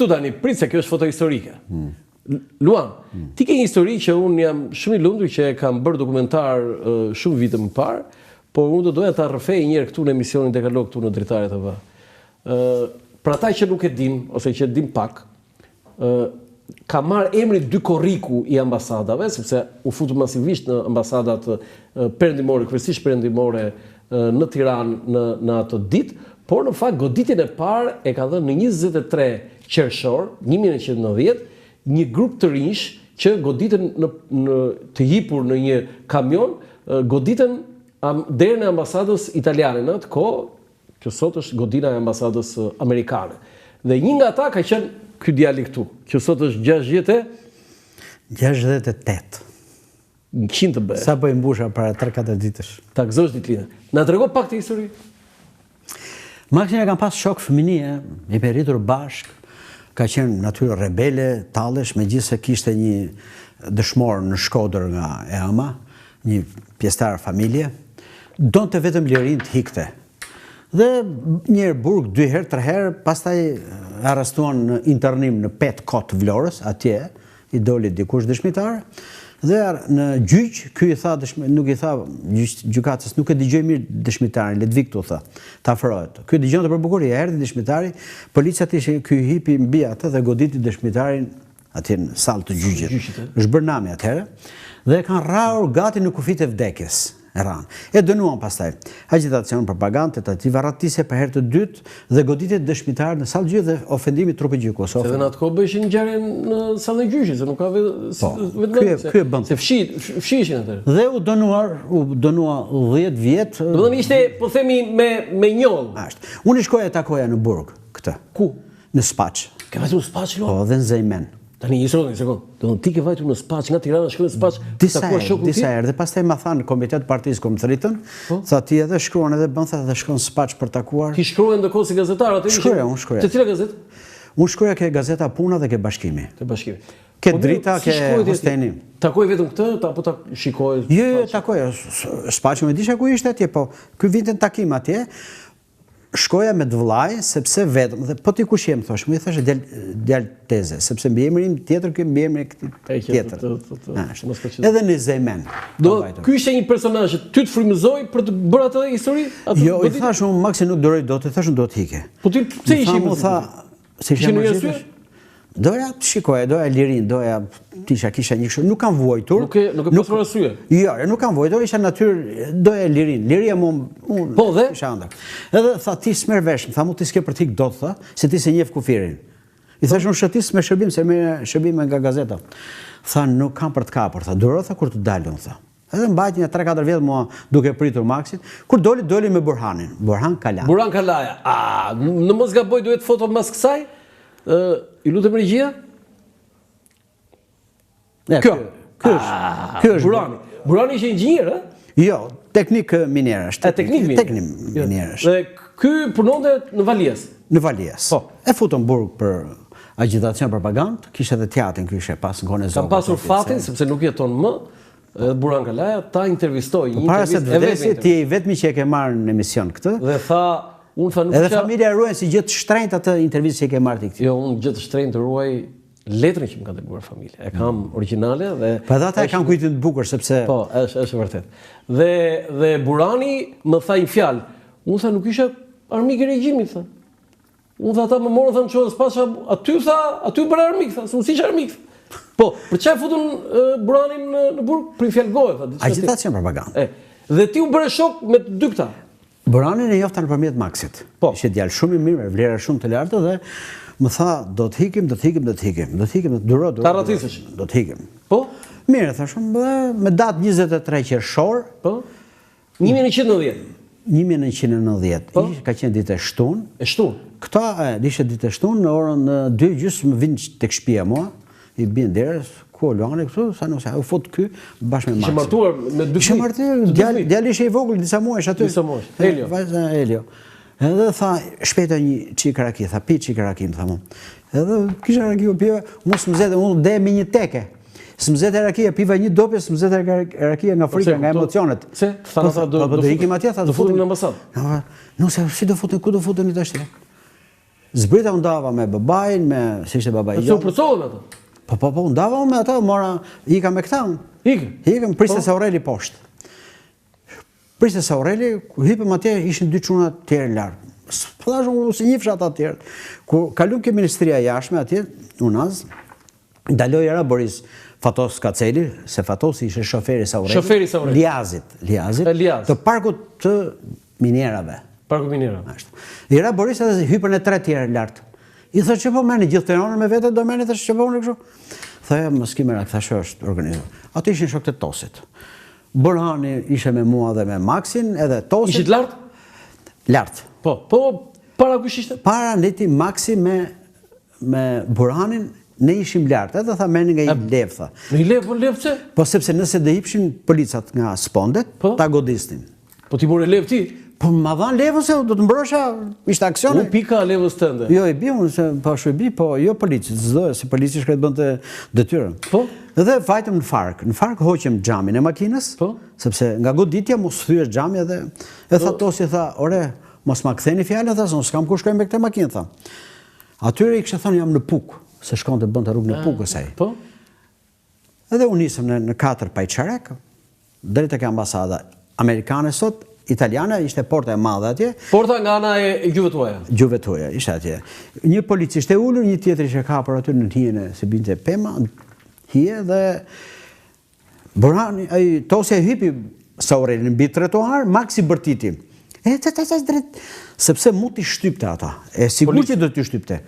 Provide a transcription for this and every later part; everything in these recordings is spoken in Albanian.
këtu tani, prit se kjo është foto historike. Luan, ti ke një histori që unë jam shumë i lumtur që e kam bërë dokumentar shumë vite më parë, por unë do doja ta rrëfej një herë këtu në emisionin Dekalog këtu në Dritare TV. Për ata që nuk e dim, ose që e dim pak, ka marrë emrin dy korriku i ambasadave, sepse u futu masivisht në ambasadat perëndimore, kryesisht perëndimore në Tiranë në atë ditë, por në fakt goditjen e parë e ka dhënë në 23 qershor 1990 një grup të rinj që goditën të hipur në një kamion, goditën deri në ambasadës italiane në atë kohë, që sot është godina e ambasadës amerikane. Dhe një nga ata ka qenë ky djali këtu, që sot është 68. 100 të bëhet. Sa po i mbusha para 3-4 ditësh. Ta gëzosh ditëlindjen. Na trego pak të histori. Maksin e kam pas shok fëminie, i rritur bashk, ka qenë natyrë rebele, tallesh, megjithëse kishte një dëshmor në Shkodër nga Eama, një pjesëtar familje, donte vetëm lirinë të hikte. Dhe një burg 2 herë, 3 herë, pastaj arrestuan në internim në 5 kot Vlorës, atje i doli dikush dëshmitar. Dhe në gjyq, ky i tha nuk i tha gjykatës, nuk e dëgjoj mirë dëshmitarin, le të vi këtu tha. Ta afrohet. Ky dëgjonte për bukurie, erdhi dëshmitari, policia thishte ky hipi mbi atë dhe goditi dëshmitarin atje në sallë të gjyqit. Është bërë nami atëherë dhe kanë rrahur gati në kufit e vdekjes. E dënuan pastaj. Agitacion, propagandë, tentativë arratisje për herë të dytë dhe goditje dëshmitar në sallë gjyqi dhe ofendimi trupit gjykos. Edhe në atë kohë bëshin ngjarje në sallën e gjyqit, se nuk ka vetëm ky e bën. Se fshihin atëherë. Dhe u dënua 10 vjet. Domethënë ishte, po themi, me njoll. Ashtë. Unë shkoja takoja në burg këtë. Ku? Në Spaç. Ke vajtur në Spaç, Po, dhe në Zejmen. Tani një sekond. Do ti ke vajtur në Spaç nga Tirana, shkoj në Spaç, takuar shokun tim. Disa herë, dhe pastaj ma thanë komitet partisë kom thritën, tha ti edhe shkruan edhe bën tha dhe shkon në Spaç për takuar. Ti shkruan ndërkohë si gazetar atë? Shkruja. Te cila gazetë? Unë shkruja ke Gazeta Puna dhe ke Bashkimi. Te Bashkimi. Ke Drita, ke Hosteni. Takoj vetëm këtë, apo ta shikoj? Jo, takoja. Spaçi më disha ku ishte atje, po ky vinte në takim atje. Shkoja me vëllai sepse vetëm dhe po ti kush jem thosh, më i thashë djal teze, sepse mbiemrin tjetër ky mbiemri tjetër. Edhe në Zejmen. Do ky ishte një personazh që ty të frymëzoi për të bërë atë histori? Jo, i thash unë Maksi nuk duroj dot, i thash unë do të hike. Po ti pse ishi? Mu tha, se isha më doja të shikoja, doja lirin, doja kisha një kështu, nuk kam vuajtur. Nuk e pasur arsye. Jo, nuk kam vuajtur, isha natyrë, doja lirin. Liria unë po dhe isha ëndër. Edhe tha ti s'merr vesh, tha mu ti s'ke për tik dot tha, se ti se njeh kufirin. I thash unë shëtis me shërbim, se me shërbime nga gazeta. Tha nuk kam për të kapur, tha duro tha kur të dalun tha. Edhe mbajti një 3-4 vjet mua duke pritur Maksit. Kur doli me Burhanin, Burhan Kalaja. Burhan Kalaja. Në mos gaboj duhet foto mbas kësaj? I lutem regjia? Kjo është Burhani. Burhani ishte inxhinier, ë? Jo, teknik minier është. Teknik minier është. Dhe ky punonte në Valies. Në Valies. Po. E futën burg për agitacion propagandë, kishte edhe teatrin ky ishte pas kohën e Zogut. Ka pasur fatin sepse nuk jeton më. Burhan Kalaja ta intervistoi një intervistë e vetme. Ti je vetmi që e ke marrë në emision këtë. Dhe tha edhe familja ruajnë si gjë të shtrenjtë atë intervistë që e ke marrë ti këtë. Jo, unë gjë të shtrenjtë ruaj letrën që më ka dërguar familja. E kam origjinale dhe po edhe ata e kanë kujtën të bukur sepse po, është vërtet. Dhe Burhani më tha një fjalë. Unë tha nuk isha armik i regjimit tha. Unë tha ata më morën thanë çon Spaç aty bëra armik tha, unë si isha armik. Po, për çfarë futun Burhanin në burg? Për fjalë goje tha. Agitacion propagandë. Dhe ti u bëre shok me dy këta. Burhanin e njofta nëpërmjet Maksit. Ishte djalë shumë i mirë, me vlera shumë të larta dhe më tha do të hikim, duro. Ta rratisësh. Do të hikim. Po? Mirë, thashëm, me datë 23 qershor. Po? 1990. 1990. Ka qenë ditë e shtunë. E shtunë? Këta, ishte ditë e shtunë, në orën 2:30 më vinë tek shtëpia mua, i bien derës, ku Luani këtu, sa nëse u fut ky bashkë me Maksin. Ishte martuar me dy fëmijë. Ishte martuar, djali ishte i vogël disa muajsh aty. Disa muajsh. Elio. Vajza Elio. Edhe tha, shpejta një çik raki, tha pi çik rakim, tha mua. Edhe kisha raki u piva, mos më zete, unë dhe me një teke. S'mzete rakia, piva një dopje, s'mzete rakia nga frika, nga emocionet. Se? Do ikim atje, tha do futemi në ambasadë. Nuk se si do futemi, ku do futemi tash? Zbrita undava me babajin, si ishte babai i gjallë. Se u përcohen ato? Po, undava me ato, mora, ika me këta. Ikëm, Priste Saureli poshtë. Priste Saureli, ku hipëm atje, ishin 2 çuna të tjerë lartë. Po thashë unë si njifsha ata të tjerë. Kur kalum ke Ministria e Jashtme atje, unaz, ndaloi era Boris Fatos Kaceli, se Fatos ishte shoferi Saureli. Liazit, të parkut të minerave. Parku minerave. Era Boris edhe hypën e 3 tjerë lartë. I thë që po meni gjithë të jonë me vete, do meni thë që po unë kështu. Thë më s'kimera, thashë është organizuar. Ato ishin shok të Tosit. Burhani ishe me mua dhe me Maxin, edhe Tosit. Ishit lartë? Lartë. Po, para kush ishte? Para neti Maxi me Burhanin, ne ishim lartë, edhe tha meni nga i levë, tha. Në i levë, levë që? Po sepse nëse dhe hipshin policat nga spondet, ta godistin. Po ti more levë ti? Po ma dhanë levën se do të mbrosha, ishte aksione. Unë pika levës tënde. Jo, i bi unë, se pa shu i bi, po jo policit, zdojë, se policit shkretë bënd të detyrën. Po? Dhe vajtëm në fark. Në fark hoqëm xhamin e makinës, sepse nga goditja mos thyеш xhami edhe e tha Tosi, tha, ore, mos ma ktheni fjallë, tha, se s'kam ku shkojmë me këtë makinë, tha. Atyre i kështë thonë jam në Puk, se shkon të bënd të rrugë në Puk kësaj. Po? Edhe unë nisëm në 4 pajqarek, drejt e ke ambasada amerikane sot, italiane, ishte porta e madhe atje. Porta nga ana e gjuhëve tuaja? Gjuhëve tuaja, ishte atje. Një policist e ullur, një tjetër ishte kapur aty në hijen e se binte Pema, hije dhe Burhani, Tosi e hypi Saureli në mbi trotuar, Maxi bërtiti. Drejt, sepse mu t'i shtypte ata. E sigur që do t'i shtypte.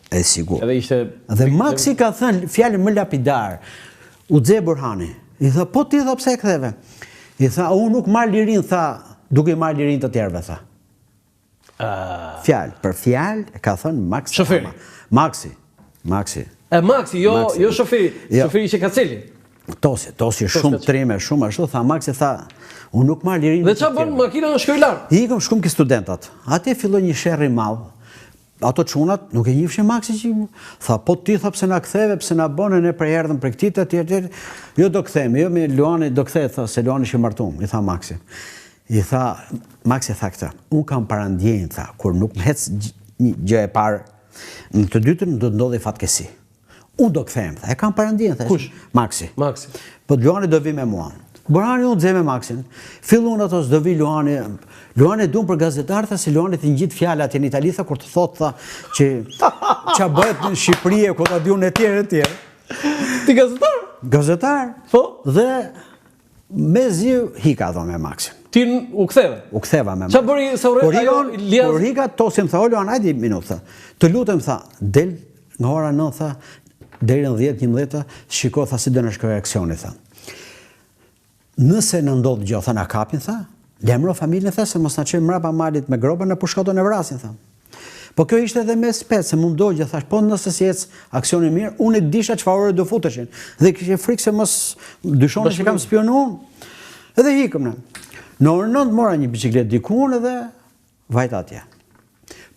E sigur. Dhe Maxi ka thënë fjallën më lapidar, u dze Burhani. I tha, po ti tha pse e ktheve? I tha, unë nuk marrë lirin, tha, duke marrë lirin të tjerve, tha. Fjallë, për fjallë, ka thënë Maxi. Shoferi? Maxi. Maxi, jo shoferi. Shoferi ishe Kaceli. Tosi shumë trime, shumë ashtu, tha Maxi, tha, unë nuk marrë lirin të tjerve. Dhe qa bënë makina në shkoj larë? Ikëm shkum ki studentat. Ate filloj një sherri madhë. Ato qunat nuk e njifshin Maxi që tha, po ti tha pse na ktheve, pse na bënë ne prejerdhëm për këti të tjerë, jo do kthemi, jo me Luani do kthejë, tha, se Luani që martum, i tha Maxi. Maxi tha këta, unë kam parandjenjë, tha, kur nuk më hec një gjë e parë, në të dytën do të ndodhi fatkesi. Unë do kthejmë, tha, e kam parandjenjë, tha. Kush? Maxi. Po Luani do vi me mua. Burhani unë dze me Maxin. Fillun ato s'do vi Luani. Luani du për gazetarë, tha, se Luani të ngjit fjallë atje në Itali, tha, kur të thotë, tha, që qa bëhet në Shqipëri e ku ta diun e tjerë. Ti gazetar? Gazetar. Po? Dhe me zi hika dho me Maxin. Ti u ktheve? U ktheva me Maxin. Qa bëri Saureli? Kur hika, Tosim tha, o Luan, ajdi minut, tha. Të lutem, tha, del nga ora 9, tha, deri në 10-11, shiko, tha, si do në shkoj aksioni, tha. Nëse në ndodhë gjë, tha, na kapin, tha, lemro familjen, tha, se mos na qenë mrapa malit me grobën, në pushkaton e vrasin, tha. Po kjo ishte edhe me spet, se mund dojë, thash, po nëse si ecë aksioni mirë, unë e disha çfarë ore do futeshin. Dhe kishte frikë se mos dyshone që kam spionu unë. Edhe hikëm në. Në orën 9 mora një bicikletë dikun edhe vajta atje.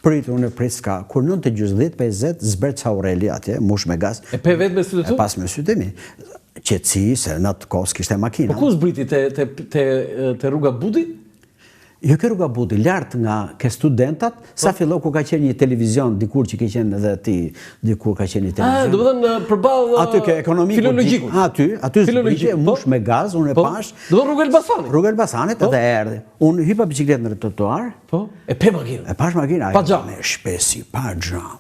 Pritë unë e pritë s'ka, kur 9:40 zbret Saureli atje, mush me gaz. E pe vetë me sytë tu? E pas me sytë mi. Qetësi, se në atë kohë s'kishte makina. Po ku zbriti, te rruga Budi? Jo ke rruga Budi, lartë nga ke studentat, sa fillo ku ka qenë një televizion, dikur që ke qenë edhe ti, dikur ka qenë një televizion. Do më thënë përballë aty ke ekonomiku. Filologjiku. Aty zbriti, mush me gaz, unë e pash. Do më rrugë Elbasanit? Rrugë Elbasanit edhe erdhi. Unë hypa bicikletë në trotuar. Po? E pe makinë? E pash makinë. Pa xham? Me shpesi, pa xham.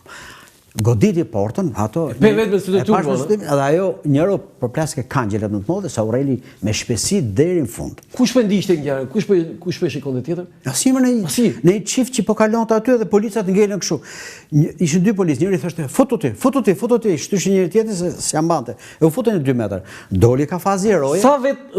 Goditi portën, ato... Pe vetë me sytë tu, edhe ajo njëro përplaske kangjelet në të modhe, Saureli me shpesi deri në fund. Kush për ndishte ngjarën? Kush për shikon dhe tjetër? Asime në i qift që po kalon të aty dhe policat ngellën kështu. Ishën 2 policë, njëri thoshte, futu ti, shtyshi njëri tjetër se s'jam bante. E u futën 2 metër. Doli ka fazi eroje.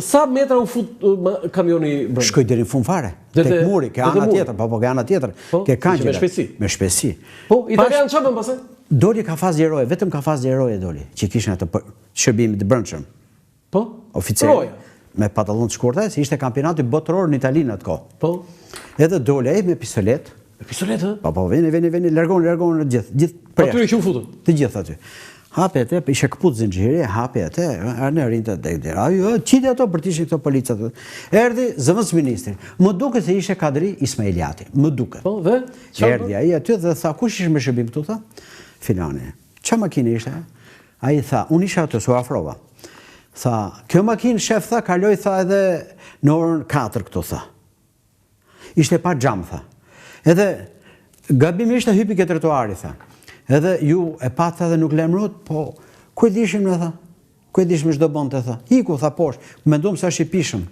Sa metra u fut kamioni brenda? Shkoj deri në fund fare. Tek muri, ke ana tjetër, po ke ana tjetër. Ke kangjelet. Me shpesi. Po, italian çfarë bën pastaj? Doli ka fazë eroje, vetëm ka fazë eroje doli, që kishin atë shërbimit të brendshëm. Po? Oficer. Me pantallon të shkurtë, si ishte kampionati botëror në Itali në atë kohë. Po? Edhe doli ai me pistolet. Me pistolet, ë? Po, veni, largon gjithë. Aty që u futën. Të gjithë aty. Hapi atë, ishe këput zinxhiri, hapi atë, në rinte dhe. Ajo, qiti ato për t'ishe këto policat. Erdi zëvendës ministri. Më duket se ishe kadri Ismailiati. Më duket. Po, dhe? Erdi ai aty dhe tha, kush ish me shërbim këtu, tha? Filani. Qa makinë ishte? Ai tha, unë isha aty, su afrova. Tha, kjo makinë, shef, tha, kaloj, tha, edhe në orën 4 këtu, tha. Ishte pa xham, tha. Edhe gabimisht e hypi ke trotuari, tha. Edhe ju e patha dhe nuk lemrot, po ku e dishim në, tha? Ku e dishim çdo bonte, tha? Hiku, tha, poshtë, mendom se është i pishëm.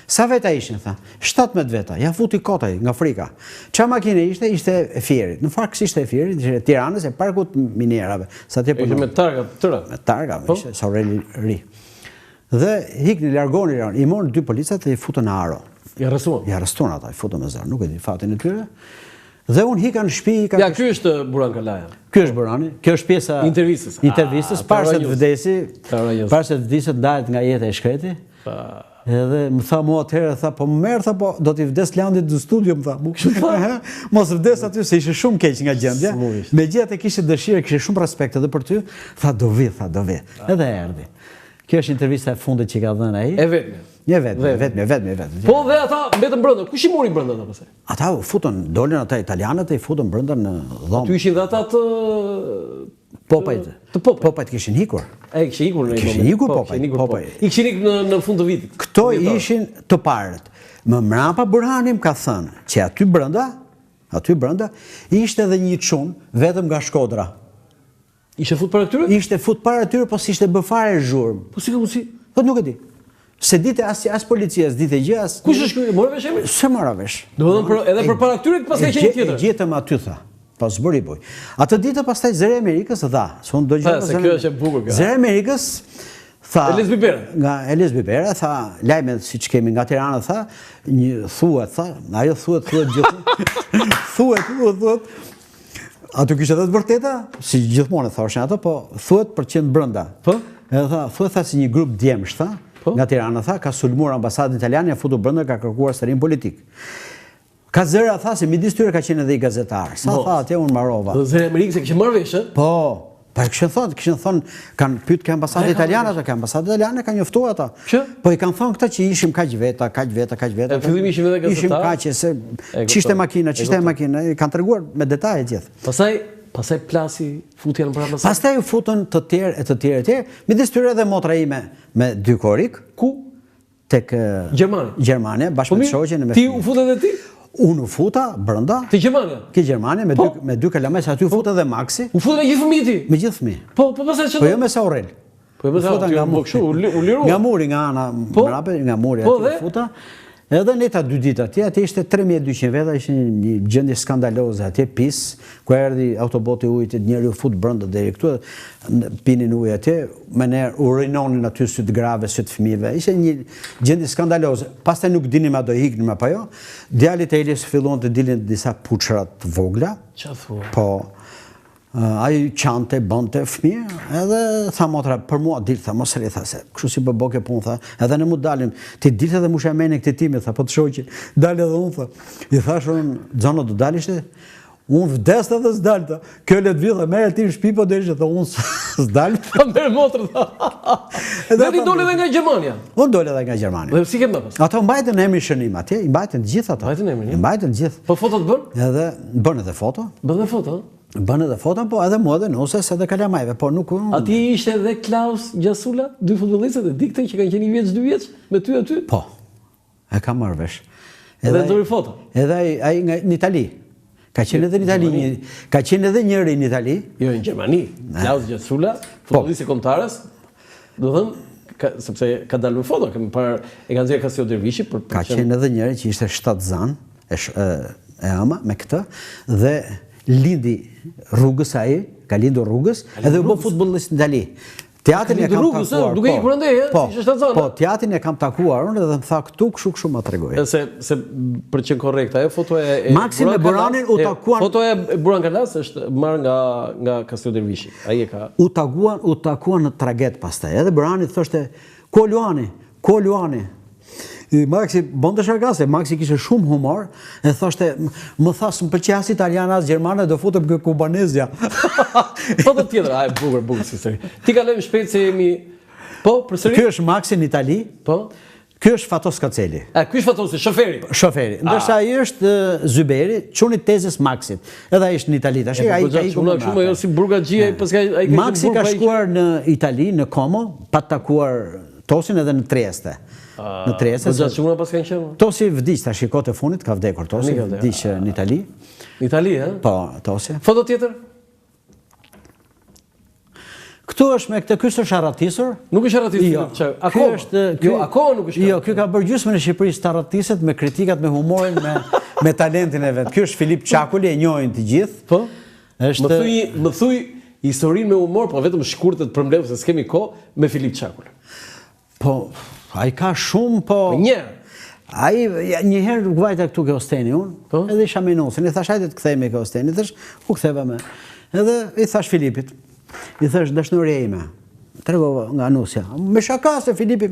Sa veta ishin, tha? 17 veta, ja futi kotaj nga Frika. Qa makine ishte? Ishte e Fierit. Në fakt ishte e Fierit, ishte Tiranës e parkut minerave. Ishte me targa tëra? Me targa, ishte Saureli Ri. Dhe hikni, largoni, i morën 2 policat dhe i futën në aro. I arrestuan? I arrestuan ata, i futën me zërë, nuk e di fatin e tyre. Dhe unë hika në shtëpi... Ja, ky është Buran Kalaja. Ky është Burani, kjo është pjesa... Intervistës, parë se të vdesi, parë se të vdesi ndahet nga jeta e shkreti. Edhe më tha mua atëherë, tha, po më merë, tha, po do t'i vdes Landit në studio, më tha. Mos vdes aty, se ishe shumë keq nga gjendja. Me gjithë e kishe dëshirë, kishe shumë respekt edhe për ty, tha, do vi. Edhe erdi. Kjo është intervista e fundit që ka dhënë ai. E vetme. Një vetme. Po dhe ata mbetën brenda. Kush i mori brenda ata pastaj? Ata u futën, dolën ata italianët e i futën brenda në dhomë. Ty ishin dhe ata të popajt. Popajt kishin hikur. E kishin hikur në Kishin hikur popajt. I kishin hikur në fund të vitit. Këto ishin të parët. Më mrapa Burhani më ka thënë që aty brenda ishte edhe një çun vetëm nga Shkodra. Ishte fut para këtyre? Ishte fut para tyre, po s'ishte bë fare zhurmë. Po si ka mundsi? Po nuk e di. Se dite as policia, dite gjë as... Kush është ky? Morë vesh emrin? Se mora vesh. Domethënë edhe përpara këtyre pas ka qenë tjetër. Gjetëm aty, tha. Pas bëri buj. Atë ditë pastaj Zëri Amerikës dha. S'un do gjë. Se kjo është e bukur kjo. Zëri Amerikës tha Elis Bibera. Nga Elis Bibera tha, lajmet siç kemi nga Tirana, tha, një thuhet, tha, ajo thuhet gjithë. Thuhet. Ato kishte edhe të vërteta, si gjithmonë thoshin ato, po thuhet për qenë brenda. Po? Edhe tha, thuhet si një grup djemsh, tha. Nga Tirana, tha, ka sulmuar ambasadën italiane, ja futur brenda, ka kërkuar sërim politik. Ka zëra, tha, se midis tyre ka qenë edhe i gazetar. Sa tha, atje unë marrova. Dhe Zëri Amerikës e kishë marrë vesh, Po, pa e kishin thonë, kanë pyet ke ambasadë italiane, ata ke ambasadë italiane, kanë njoftuar ata. Po i kanë thonë këta që ishim kaq veta. E fillim ishim edhe gazetar. Ishim kaq se çishte makina, i kanë treguar me detaje gjithë. Pastaj plasi futja në pranë. Pastaj u futën të tjerë. Midis tyre edhe motra ime me 2 korik. Ku? Tek Gjermania, bashkë me shoqen e me. Ti u futet edhe ti? Unë u futa brenda. Te Gjermania? Ke Gjermania me 2 kalames, aty u futa edhe Maxi. U futa me gjithë fëmijët ti? Me gjithë fëmijë. Po pastaj çfarë? Po jo me Saurel. Po jo me Saurel, u liruar. Nga muri, nga ana mbrapa, nga muri aty u futa. Edhe ne ta 2 ditë atje ishte 3200 veta, ishte një gjendje skandaloze atje, pis, ku erdhi autoboti ujit, njëri u fut brenda deri këtu, pinin ujë atje, me ne urinonin aty syt grave, syt fëmijëve. Ishte një gjendje skandaloze. Pastaj nuk dinim a do iknim apo jo. Djalit e Elis fillon të dilin disa puçra të vogla. Çfarë thua? Po. Ai qante, bënte fëmijë, edhe tha motra, për mua dil, tha, mos rri, tha, se kështu si bëboke punë, tha, edhe ne mu dalim, ti dilte dhe mu shamene këti time, tha, po të shoqi, dali edhe unë, tha, i thash unë, Gjono, do dalishte? Unë vdeste dhe s'dalë, tha, kjo le të vidhe, me e ti në shpi, po dhe ishte, tha, unë s'dalë. Tha, mërë motrë, tha. Dhe ti dole dhe nga Gjermania? Unë dole dhe nga Gjermania. Dhe si kemë da pas? Ato mbajtën emri shënim, atje, i mbajtën gjithë ato. Mbajtën gjithë. Po fotot bën? Edhe, bën edhe foto. Bën edhe foto? Bën edhe foto, po edhe mua dhe nusës edhe kalamajve, po nuk... Ati ishte edhe Klaus Gjasula, 2 futbollistët e dikte që kanë qenë 1 vjeç, 2 vjeç, me ty aty? Po, e ka marrë vesh. Edhe ndori foto? Edhe ai në Itali. Ka qenë edhe në Itali, ka qenë edhe njëri në Itali. Jo, në Gjermani. Klaus Gjasula, futbollist i kombëtarës, do thënë, sepse ka dalë në foto, e kanë nxjerrë Kasio Dervishi për... Ka qenë edhe njëri që ishte shtatzan, e ama, me këtë, dhe lindi rrugës ai, ka lindur rrugës, edhe u bë futbollist në Itali. Teatrin e kam takuar. Duke i kurande, si është atë. Po, teatrin e kam takuar unë dhe më tha këtu kështu ma tregoj. Se për të qenë korrekt, ajo foto e Maxi me Buranin u takuan. Foto e Buran Kalas është marrë nga Kasio Dervishi. Ai e ka. U takuan në traget pastaj. Edhe Burani thoshte, "Ku Luani? Ku Luani?" Maxi bonte sharkase, Maxi kishte shumë humor, e thoshte, më thas më pëlqej as italiana as gjermane, do futem kë kubanezja. Po të tjetër, bukur si histori. Ti kalojmë shpejt se jemi përsëri. Ky është Maxi në Itali. Po. Ky është Fatos Kaceli. Ky është Fatosi, shoferi. Shoferi. Ndërsa ai është Zyberi, çuni tezës Maxit. Edhe ai është në Itali tash. Ai ka ikur shumë ajo si burgaxhia, pas ai Maxi ka shkuar në Itali, në Como, pa takuar Tosin edhe në Trieste. Në Trieste. Po gjatë çuna pas kanë qenë. Tosi vdiq tash, shikote fundit ka vdekur Tosi, vdiq në Itali. Në Itali, ë? Po, Tosi. Foto tjetër? Këtu është me këtë, ky është arratisur. Nuk është arratisur. Jo, akoma nuk është. Jo, ky ka bërë gjysmën e Shqipërisë të arratiset me kritikat, me humorin, me talentin e vet. Ky është Filip Çakuli, e njohin të gjithë. Po. Më thuj historinë me humor, po vetëm shkurtët problem se s'kemi kohë, me Filip Çakul. Po, ai ka shumë, po. Një. Ai një herë vajta këtu ke Osteni unë, edhe isha me Nosin, i thash hajde të kthehemi ke Osteni, thash u ktheva me. Edhe i thash Filipit. I thash dashuria ime. Tregova nga Nusja. Me shaka se Filipi.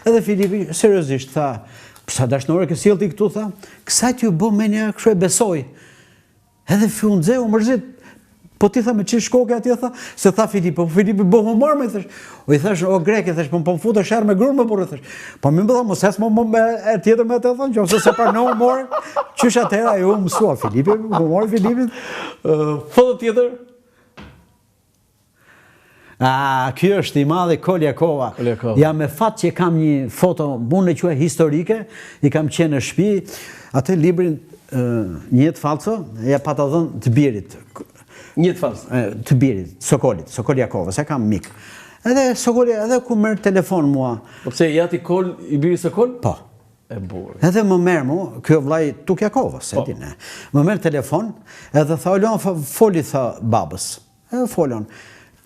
Edhe Filipi seriozisht tha, sa dashnore ke sjell ti këtu, tha, kësaj t'ju bë menja kështu e besoj. Edhe Fyunxeu mërzit. Po ti tha me çish shkoke atje, tha, se tha Filipi, po Filipi bë humor me thash. O i thash o grek, thash, po më futesh herë me gruan më burrë thash. Po më tha mos as më e tjetër me atë thon, nëse se pranon humor. Qysh atëra ju mësua Filipi, humor Filipit. Foto tjetër. Ky është i madhi Koljakova. Ja me fat që kam një foto, unë e quaj historike, i kam qenë në shtëpi, atë librin Një jetë falso, ja pata dhënë të birit. Një jetë falso? Të birit, Koljakova, se kam mik. Edhe Sokoli, edhe ku merr telefon mua. Po pse jati Kol i biri Sokol? Po. E burr. Edhe më merr mua, kjo vllai Tukjakovës, e di ne. Më merr telefon, edhe tha, "Olon, foli tha babës." Edhe folon.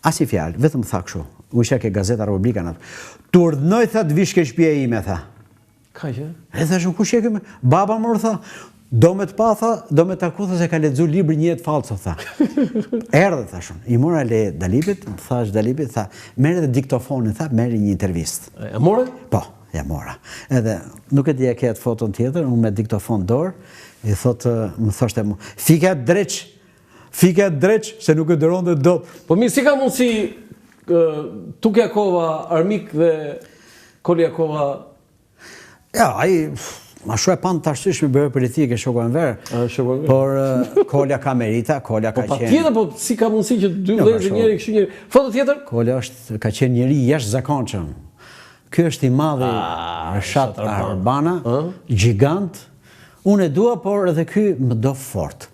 As i fjalë, vetëm tha kështu. U isha ke Gazeta Republika na. Tu urdhnoj tha të vish ke shtëpia ime tha. Ka që? E thash kush e kem? Baba më tha, do me të pa tha, do me taku tha se ka lexuar librin Një jetë falso tha. Erdhë thashun. I mora le Dalipit, thash Dalipit, tha, merr edhe diktofonin, tha, merr një intervistë. E morë? Po, ja mora. Edhe nuk e di a ke atë foton tjetër, unë me diktofon dorë, i thotë, më thoshte mua, fika dreq, se nuk e dëronte dot. Po mirë, si ka mundësi Tukjakova, Armik dhe Koljakova? Ja, ai ma shumë e pan të arsyeshme bërë politike shoku Enver. Por Kolja ka merita, Kolja ka qenë. Po patjetër, po si ka mundësi që dy vëllezër njëri kështu njëri. Foto tjetër? Kolja ka qenë njëri jashtëzakonshëm. Ky është i madhi Reshat Arbana, gjigant. Unë e dua, por edhe ky më do fort.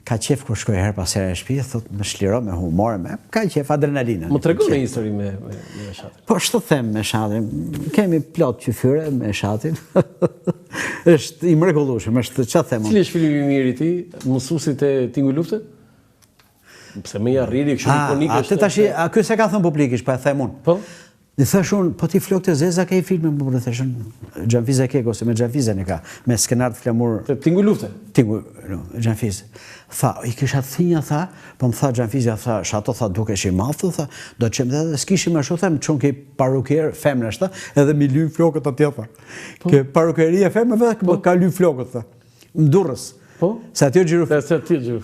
Ka qef kur shkoj her pas herë në shtëpi, thot më shliro me humor, ka qef adrenalinën. Më tregon një histori me Shatin. Po ç'të them me Shatin? Kemi plot qyfyre me Shatin. Është i mrekullueshëm, është ç'a them. Cili është filmi i mirë i ti? Mësuesit e Tingu Lufte? Pse më ja rriri kështu ikonik është. Atë tash, ky se ka thënë publikisht, po e them unë. Po. I thash unë, po ti flokte zeza ke i filmin, po të thashën Xhanfize ke, ose me Xhanfize ne ka, me skenar të flamur. Tingu Lufte? Tingu, Xhanfize. Tha, i kisha thinja, tha, po më tha Xhanfize, tha, shato, tha, dukesh i madh, tha, do të qemë dhe s'kishim ashtu, tha, më çon ke parukier femrash, tha, edhe mi lyn flokët atje, tha. Ke parukeria femrave, ka lyn flokët, tha. Më durrës. Po? Se atje gjiru.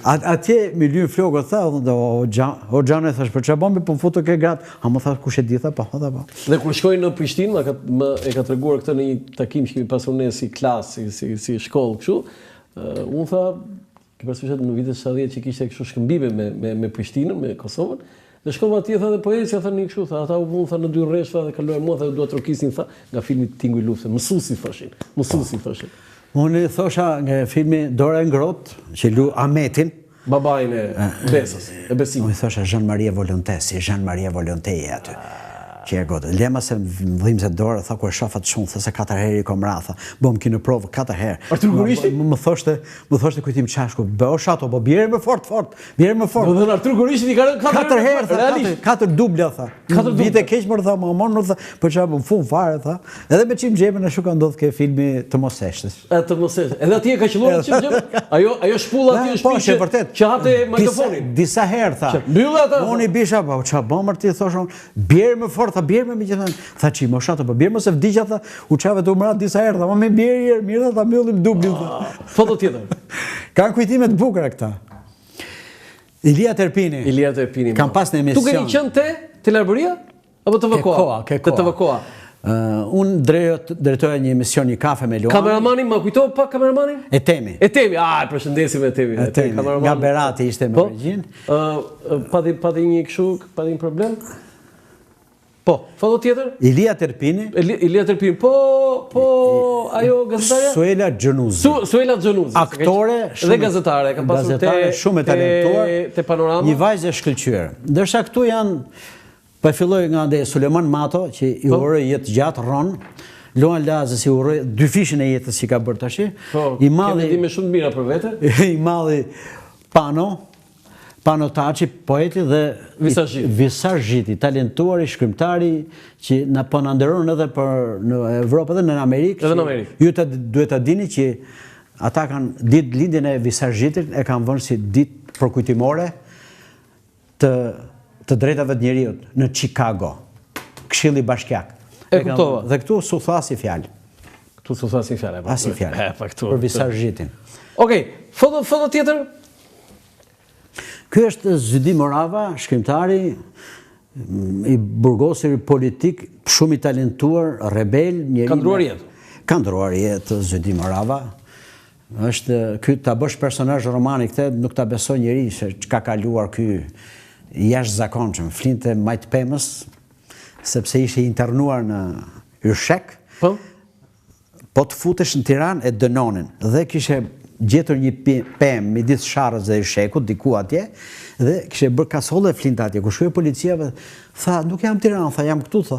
Atje mi lyn flokët, tha, o Xhane, thash, për çfarë bën, po më futu ke gratë. A më tha kush e di, tha, po, tha, po. Dhe kur shkoi në Prishtinë, e ka treguar këtë në një takim që kemi pasur ne si klasë, si shkollë kështu, unë tha, ke parasysh në vitet 70 që kishte kështu shkëmbime me Prishtinën, me Kosovën, dhe shkova atje, tha, dhe poesia tha një kështu, tha, ata u vënë, tha, në 2 rresh, tha, dhe kaluar mua, tha, dua trokisin, tha, nga filmi Tingu i Luftës, mësuesi thoshin. Unë thosha nga filmi Dora e ngrohtë, që lu Ametin, babain e Besës, e Besimit. Unë thosha Jean-Marie Volonté, si Jean-Marie Volonté aty. Që e gotë. Lema se vëllim se Dora, tha, ku e shafat shumë, tha se 4 herë i kom ra, tha, bëm kinë provë 4 herë. Artur Gurishti? Më thoshte kujtim qashku, o shato, po bjerë më fort, bjerë më fort. Do dhe Artur Gurishti i ka 4 herë, tha, 4 dubla, tha. Vite keq më tha, më tha, për çfarë më fund fare, tha. Edhe me çim xhepën ashtu ka ndodhur ke filmi Të mos eshtës. Të mos eshtës. Edhe atje ka qelluar çim xhep. Ajo shpulla atje në shtëpi që hate magrafonin. Disa herë tha. Mbyll ata. Unë i bisha, po ç'a bëm ti thoshon, bjerë më fort tha bjerë me gjithë, tha që i mosha të për bjerë, mëse vdikja, tha, u qave të umrat disa herë, tha, ma me bjerë, mirë, tha, mjollim dublin, tha. Foto tjetër. Kanë kujtimet bukura këta. Ilia Terpini. Ilia Terpini. Kam pas në emision. Tu keni qenë te Larbëria? Apo të Vëkoa? Ke koa. Të Vëkoa. Unë drejtoja një emision, një kafe me Luan. Kameramanin, ma kujto pak kameramanin? Etemi. Etemi, përshëndesim Etemi. Nga Berati ishte me regjin. Pati një këshu, pati një problem? Po, foto tjetër? Ilia Terpini. Ilia Terpini, po, ajo gazetarja? Suela Gjonuzi. Suela Gjonuzi. Aktore. Dhe gazetare, ka pasur shumë e talentuar. Te Panorama. Një vajzë e shkëlqyer. Ndërsa këtu janë, pa filloj nga dhe Suleman Mato, që i uroj jetë gjatë Ron, Luan Lazës i uroj dy fishin e jetës që ka bërë tashi. I malli, kemi dime shumë mira për vete. I malli Pano Taci, poeti dhe visazhiti, talentuar i shkrimtari që në po në ndëron edhe për në Evropë dhe në Amerikë. Edhe në Amerikë. Ju duhet të dini që ata kanë ditë lindjen e visazhitit, e kanë vënë si ditë përkujtimore të drejtave të njeriut në Chicago, Këshilli Bashkiak. E kuptova. Dhe këtu su tha si fjalë. Këtu su tha si fjalë. Asi fjalë. Për visazhitin. Okej, foto tjetër? Ky është Zydi Morava, shkrimtari, i burgosur politik, shumë i talentuar, rebel, njeri. Ka ndruar jetë. Ka ndruar jetë Zydi Morava. Është ky ta bësh personazh romani këtë, nuk ta besoj njeri se çka ka kaluar ky jashtëzakonshëm. Flinte majt pemës, sepse ishte internuar në Yshek. Po të futesh në Tiranë e dënonin dhe kishe gjetur një pemë midis Sharrës dhe Yshekut, diku atje, dhe kishe bërë kasolle flinte atje. Kur shkoi policia, tha, nuk jam Tiranë, tha, jam këtu, tha.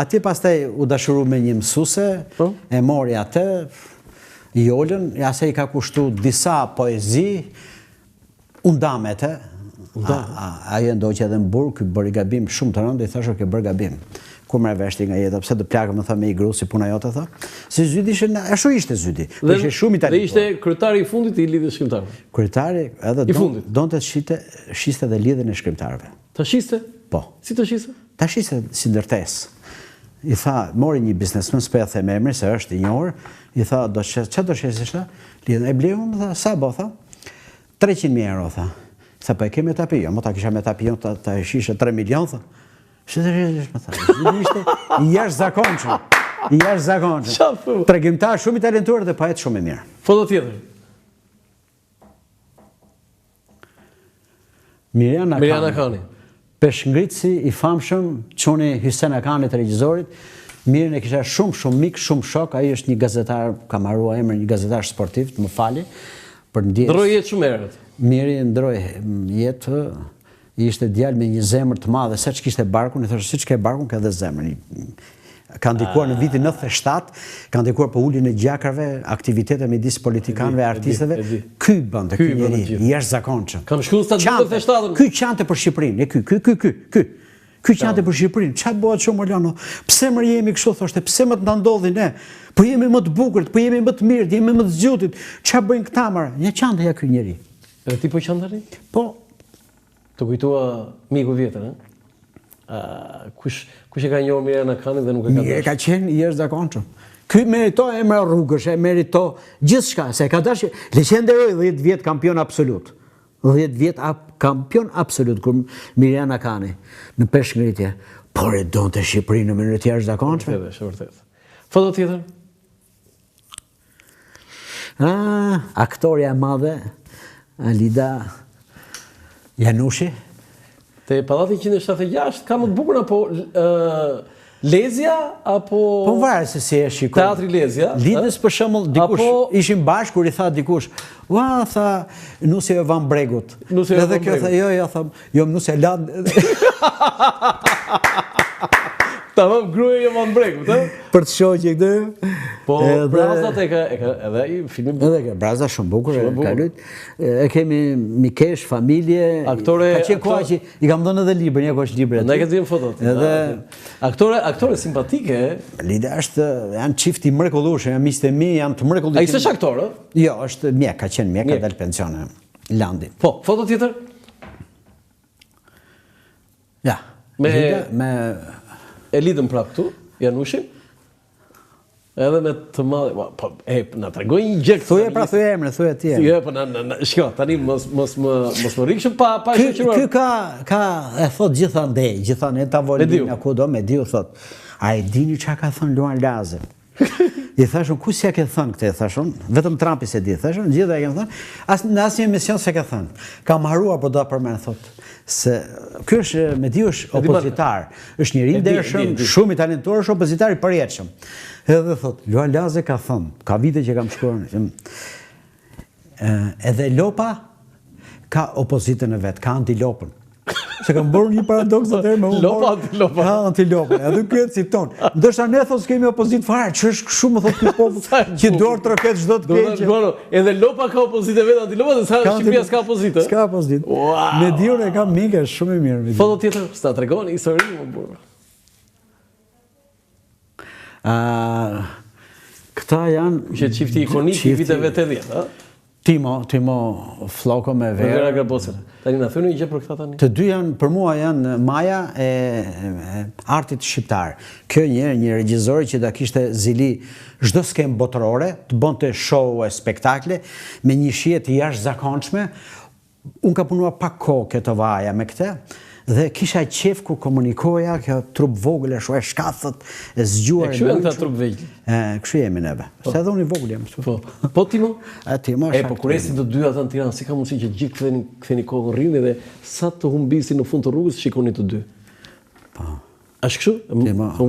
Atje pastaj u dashuru me një mësuese, e mori atë, Jolën, asaj i ka kushtu disa poezi, undamet, ajo ndoqë edhe në burg, bëri gabim shumë të rëndë, i thashë ke bërë gabim. Kur më veshti nga jeta, pse të plakë më tha me i gru si puna jote, tha. Se Zydi ashtu ishte Zydi. Dhe ishte shumë i talentuar. Dhe ishte kryetari i fundit i lidhjes shkrimtarëve. Kryetari edhe donte të shiste dhe lidhjen e shkrimtarëve. Ta shiste? Po. Si të shiste? Ta shiste si ndërtesë. I tha, mori një biznesmen, s'po ja them emrin se është i njohur, i tha, çfarë do shesësh ta? Lidhën e bleu, tha, sa bo, tha? 300.000 euro, tha. Tha, po e kemi tapi, jo, mo ta kisha me tapi, ta shishe 3 milion, tha. Shëtërësht, më tha, ishte i jashtëzakonshëm. I jashtëzakonshëm. Tregimtar shumë i talentuar dhe poet shumë i mirë. Foto tjetër. Mirjana Kani. Peshngritësi i famshëm, çuni Hysen Akani të regjizorit. Mirën e kisha shumë mik, shumë shok. Ai është një gazetar, ka marrua emrin një gazetar sportiv, më fali. Ndroi jetë shumë herët. Miri ndroi jetë. Ishte djalë me një zemër të madhe, se që kishte barkun, i thashë, si që ke barkun, ka dhe zemër. Ka ndikuar në vitin 97, ka ndikuar për ullin e gjakarve, aktivitete me disë politikanve, artisteve, ky bëndë, ky njeri, jashtë zakonqën. Kam shku në statë 97. Ky qante për Shqipërinë, ky qante për Shqipërinë, qa bëhet shumë Orlano, pse më jemi kështu, thoshte, pse më të ndandodhin ne, po jemi më të bukurit, po jemi më të mirë, jemi më të zgjutit, qa bëjnë këta marë, një qante ja ky njeri. Edhe ti po qantari? Po. Të kujtua miku vjetër, kush e ka njohur Mirjana Kani dhe nuk e ka dashur? Ka qenë i jashtëzakonshëm. Ky merito emra rrugësh, merito gjithçka, se ka dashur, le që nderoj 10 vjet kampion absolut. 10 vjet kampion absolut kur Mirjana Kani në peshngritje, por e donte Shqipërinë në mënyrë të jashtëzakonshme. Është vërtet. Foto tjetër. Aktoria e madhe Alida Janushi. Te Pallati 176, ka më të bukur apo Lezja apo... Po varë se si e shikoj. Teatri Lezja. Lidhës për shembull dikush ishim bashkë kur i tha dikush, ua, tha, nusja e Van Bregut. Nusja e Van Bregut. Edhe kjo tha, jo, tham, jo, nusja e Land. Tamam, gruaja e Van Bregut, Për të shoqë këtë. Po, Brazat e ka edhe i filmi bukur. Edhe Braza shumë bukur, ka lut. E kemi Mikesh, familje. Aktore. Ka qenë koha që i kam dhënë edhe librin, ja ku është libri aty. Ne ke dhënë fotot. Edhe aktore simpatike. Lida është, janë çifti mrekullueshëm, janë miqtë e mi, janë të mrekullueshëm. Ai s'është aktor, Jo, është mjek, ka qenë mjek, ka dalë pensione. Landi. Po, foto tjetër. Ja, Me Elidën prap këtu, Janushin. Edhe me të madhe, na tregoj një gjë. Thuje pra thuje emrin, thuje ti. Jo, po shko, tani mos më rikshëm pa shoqëruar. Ky ka e thot gjithandej, gjithanë tavolina kudo me diu thot. A e dini çka ka thënë Luan Lazi? I thashun, ku s'ja ke thënë këtë, thashun, vetëm Trumpi se di, thashun, gjitha e kemë thënë, në asnjë emision se ke thënë. Kam haruar, po do përmend, thot, se ky është, me di është opozitar, është njëri i ndershëm, shumë i talentuar, është opozitar i përjetshëm. Edhe thot, Luan Lazi ka thënë, ka vite që kam shkruar, edhe Lopa ka opozitën e vet, ka antilopën. Se kam bërë një paradoks atë me unë. Lopa, antilopa. Ha, antilopa. Edhe ky e citon. Ndoshta ne thos kemi opozit fare, ç'është kështu më thot ky popull që dorë troket çdo të keq. Edhe Lopa ka opozitë vet, antilopa, se Shqipëria s'ka opozitë. S'ka opozitë. Me diun e kam mikë shumë i mirë. Foto tjetër, s'ta tregon historinë më burr. Këta janë që çifti ikonik i viteve 80, ha? Timo Floko me Vera Garbosën. Tani na thoni një gjë për këta tani. Të dy janë për mua janë maja e artit shqiptar. Kjo një regjizor që da kishte zili çdo skem botërore, të bonte show e spektakle me një shije të jashtëzakonshme. Unë ka punuar pak kohë këto vaja me këtë. Dhe kisha qef ku komunikoja, kjo trup vogël e shu e shkathët, e zgjuar e kështu janë këta trup vegjël. Kështu jemi neve. Se edhe unë i vogël jam. Po Timo? Timo është. Po kur esin të dy ata në Tiranë, si ka mundësi që gjithë ktheni kohën rrini dhe sa të humbisi në fund të rrugës shikoni të dy. Po. Është kështu?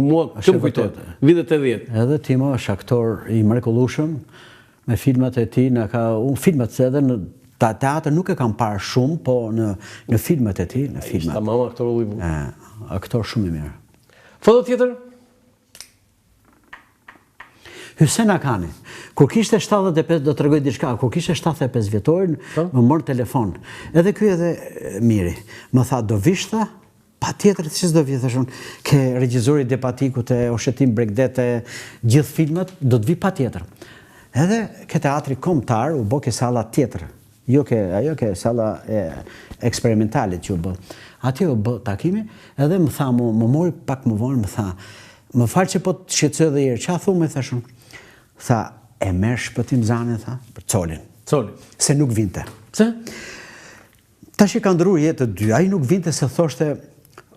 Mua kjo më kujtohet. Vitet 80. Edhe Timo është aktor i mrekullueshëm me filmat e tij, unë filmat se edhe në teatr nuk e kam parë shumë, po në filmat e tij, në filmat. Ishte mama aktor Hollywood. Aktor shumë i mirë. Foto tjetër? Hysén Akani, kur kishte 75, do të tregoj diçka, kur kishte 75 vjetorin, më mor telefon. Edhe ky edhe miri. Më tha, do vish tha? Patjetër, si s'do vi, thashun, ke regjizori Depatikut e Oshetim Bregdet e gjithë filmat, do të vi patjetër. Edhe ke teatri kombëtar u bë ke salla tjetër. Ajo ke salla eksperimentale që u bë. Ati u bë takimi, edhe më tha, më mori pak më vonë, më tha, më falë që po të shqetësoj dhe jërë, qa thume, thashun? Tha, e merë shpëtim zanë, tha, për Colin. Colin. Se nuk vinte. Pse? Ta që ka ndërru jetë të dy, aji nuk vinte se thoshte,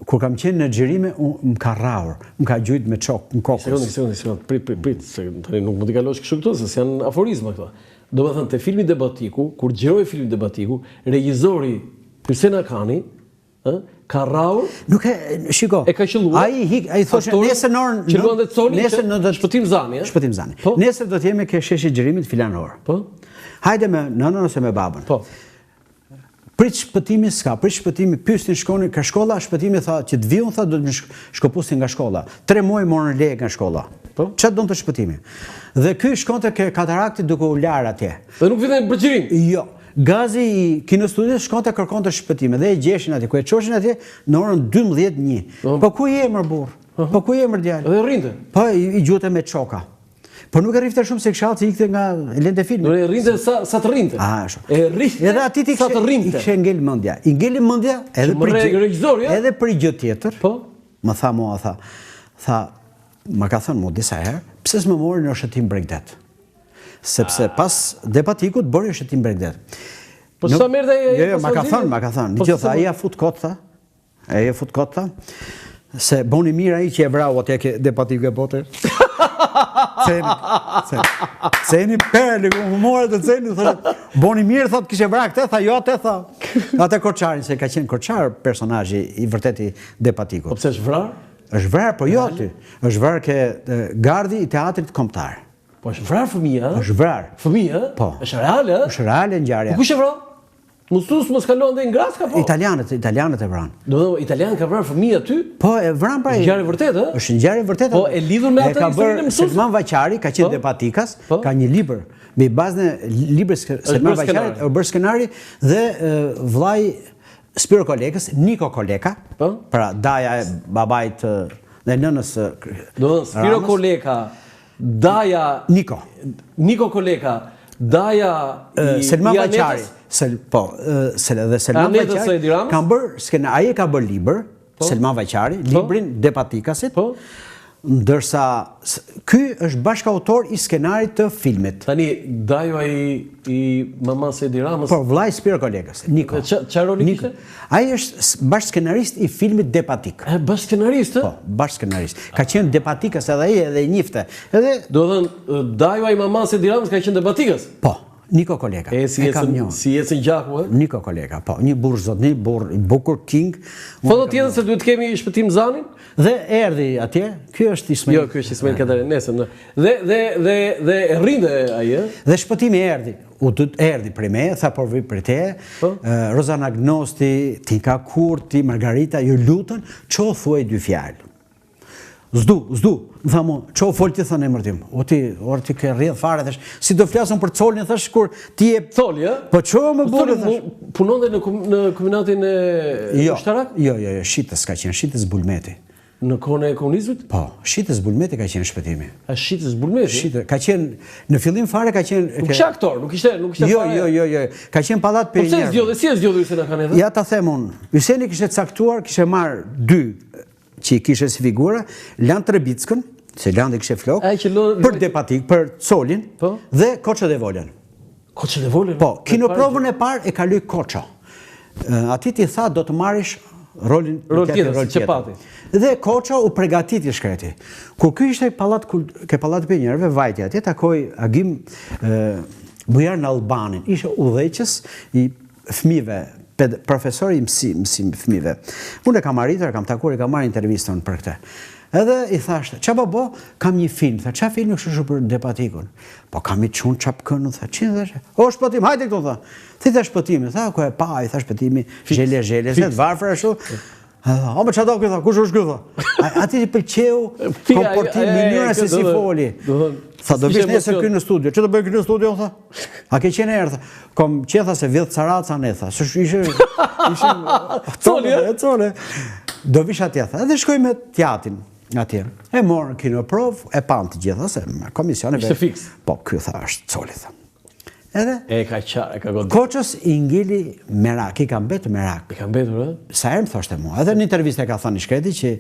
kur kam qenë në xhirime, më ka rraur, më ka gjujt me çok, në kokës. Sekundë, prit, se tani nuk më t'i kalosh kështu këto, se janë aforizma këto. Do më thënë, të filmi Debatiku, kur gjeroj filmi Debatiku, regjizori Hysén Akani, ka rraur, nuk e, shiko, e ka qëlluar, ai thoshte, nesër në orën, që luan dhe Coli, shpëtim zani, shpëtim zani. Nesër do t'jemi ke sheshi xhirimit filan orë. Po? Hajde me nënën ose me babën. Po. Prit shpëtimi s'ka, prit shpëtimi, pyestin shkoni ka shkolla, shpëtimi tha që të viun tha do të më shkopusin nga shkolla. 3 muaj morën lekë nga shkolla. Po? Çfarë donte shpëtimi? Dhe ky shkonte ke katarakti duke u lar atje. Dhe nuk vjen në xhirim. Jo. Gazi i kinostudios shkonte kërkonte shpëtime dhe e gjeshin atje, ku e çoshin atje në orën 12:01. Po ku je emër burr? Po ku je emër djalë? Dhe rrinte. Po i gjute me çoka. Po nuk e rrifte shumë se këshallë që ikte nga lente filmi. Nuk e rrinte sa të rrinte. E rrifte. Edhe aty ti sa të rrinte. I kishte ngel mendja. I ngeli mendja edhe për gjë tjetër. Po. Më tha mua, tha, më ka thënë mua disa herë, pse s'më mori në Oshetim Bregdet? Sepse pas Depatikut bëri Oshetim Bregdet. Po sa merrte ai? Jo, ma ka thënë. Dgjoj, ai ja fut kot tha. Ai ja fut kot tha. Se boni mirë ai që e vrau atje ke Depatiku e bote. Ceni perli, më morë të ceni, boni mirë, thot, kishe vra këtë, tha, jo, atë, tha. Atë Korçarin, se ka qenë Korçar personazhi i vërteti Depatikut. Po pse është vrar? Është vrar, po jo aty. Është vrar ke gardi i teatrit kombëtar. Po është vrar fëmia, Është vrar. Fëmia? Po. Është reale, Është reale ngjarja. Po kush e vrar? Mos kalon dhe ngras ka po? Italianët e vran. Do të thonë italian ka vrarë fëmijë aty? Po e vran pra. Është ngjarje vërtetë, ë? Është ngjarje vërtetë. Po e lidhur me atë historinë e mësuesit. Selman Vaqari ka qenë Depatikas, ka një libër me bazën e librit Selman Vaqarit, u bër skenari dhe vllai Spiro Kolekës, Niko Koleka, pra daja e babait dhe nënës. Do të Spiro Koleka, daja Niko Koleka, daja Selman Vaqari. Dhe Selman Vaqari kanë bërë skenari, ai ka bërë libër, Selma Vajqari, librin Depatikasit, ndërsa ky është bashkautor i skenarit të filmit. Tani, Dajo i mamas Edi Ramës... Po, vllai Spiro kolegës, Niko. Qa roli kishte? Ai është bashkëskenarist i filmit Depatik. Bashkëskenarist, Po, bashkëskenarist. Ka qenë Depatikas edhe ai edhe i njifte. Do thënë, Dajo i mamas Edi Ramës ka qenë Depatikas? Po. Niko kolega. Si ecën gjaku, Niko kolega, po. Një burr zotni, burr i bukur, king. Foto tjetër se duhet kemi Shpëtim Zanin? Dhe erdhi atje, ky është Ismail. Jo, ky është Ismail Kadare, nesër. Dhe rrinde ai, Dhe Shpëtimi erdhi. Erdhi prej me, tha por vi prej te. Rozana Gnosti, Tinka Kurti, Margarita, ju lutën, ço thuaj dy fjalë. Zdu, më tha mu, qo folë ti thënë emër tim, o ti ke rrjedh fare, thash, si do flasën për Colin, thash, kur ti e... Coli, ja? Po qo më burë, thash. Punon dhe në kombinatin e Ushtarak? Jo, Shitës ka qenë, Shitës Bulmeti. Në kohën e komunizmit? Po, Shitës Bulmeti ka qenë Shpëtimi. A Shitës Bulmeti? Ka qenë, në fillim fare ka qenë... Nuk isha aktor, nuk ishte fare... Jo, ka qenë pallat për njerëve. Po si e zgjodhi Hyseni Akanet? Ja ta them unë, Hyseni kishte caktuar, kishte marrë dy që i kishe si figura, Lan Trebickën, se Landi kishe flok, për Depatik, për Colin, dhe Koço dhe Volen. Koço dhe Volen? Po, kinoprovën e parë e kaloi Koço. Ati ti tha do të marrish rolin tjetër. Dhe Koço u përgatiti shkreti. Kur ky ishte ke pallat pionjerëve, vajti atje, takoi Agim Bujar në Albanin, ishe udhëheqës i fëmijëve, profesor i mësim fëmijëve. Unë e kam arritur, kam takuar, e kam marrë intervistën për këtë. Edhe i thashtë, qa babo, kam një film, tha, qa film kështu për Depatikun? Po kam i qunë qapkënë, tha, qinë dhe shë? O, Shpëtim, hajde këtu, tha. Thita Shpëtimi, tha, ku e pa, i tha Shpëtimi, zhele, se të varfër e shu. O, me qa do këtë, kush është këtë? Ati i pëlqeu komportim, mënyra se si foli. Tha, do vish nesër kënë në studio. Që do bëjë kënë në studio, tha? A ke qenë erë, tha? Kom qenë, tha, se vjedhë caraca ne, tha. Ishe... Coli, e? Coli. Do vish atje, tha. Edhe shkoj me teatrin atje. E morën kinoprovë, e panë të gjitha, se me komisioneve... Ishte fix? Po, kjo, tha, është Coli, tha. Edhe... E ka qarë, e ka godë. Koçës i ngili merak, i kam betë merak. I kam betur, e? Sa herë më thoshte mua. Edhe në interviste ka thënë i shkreti që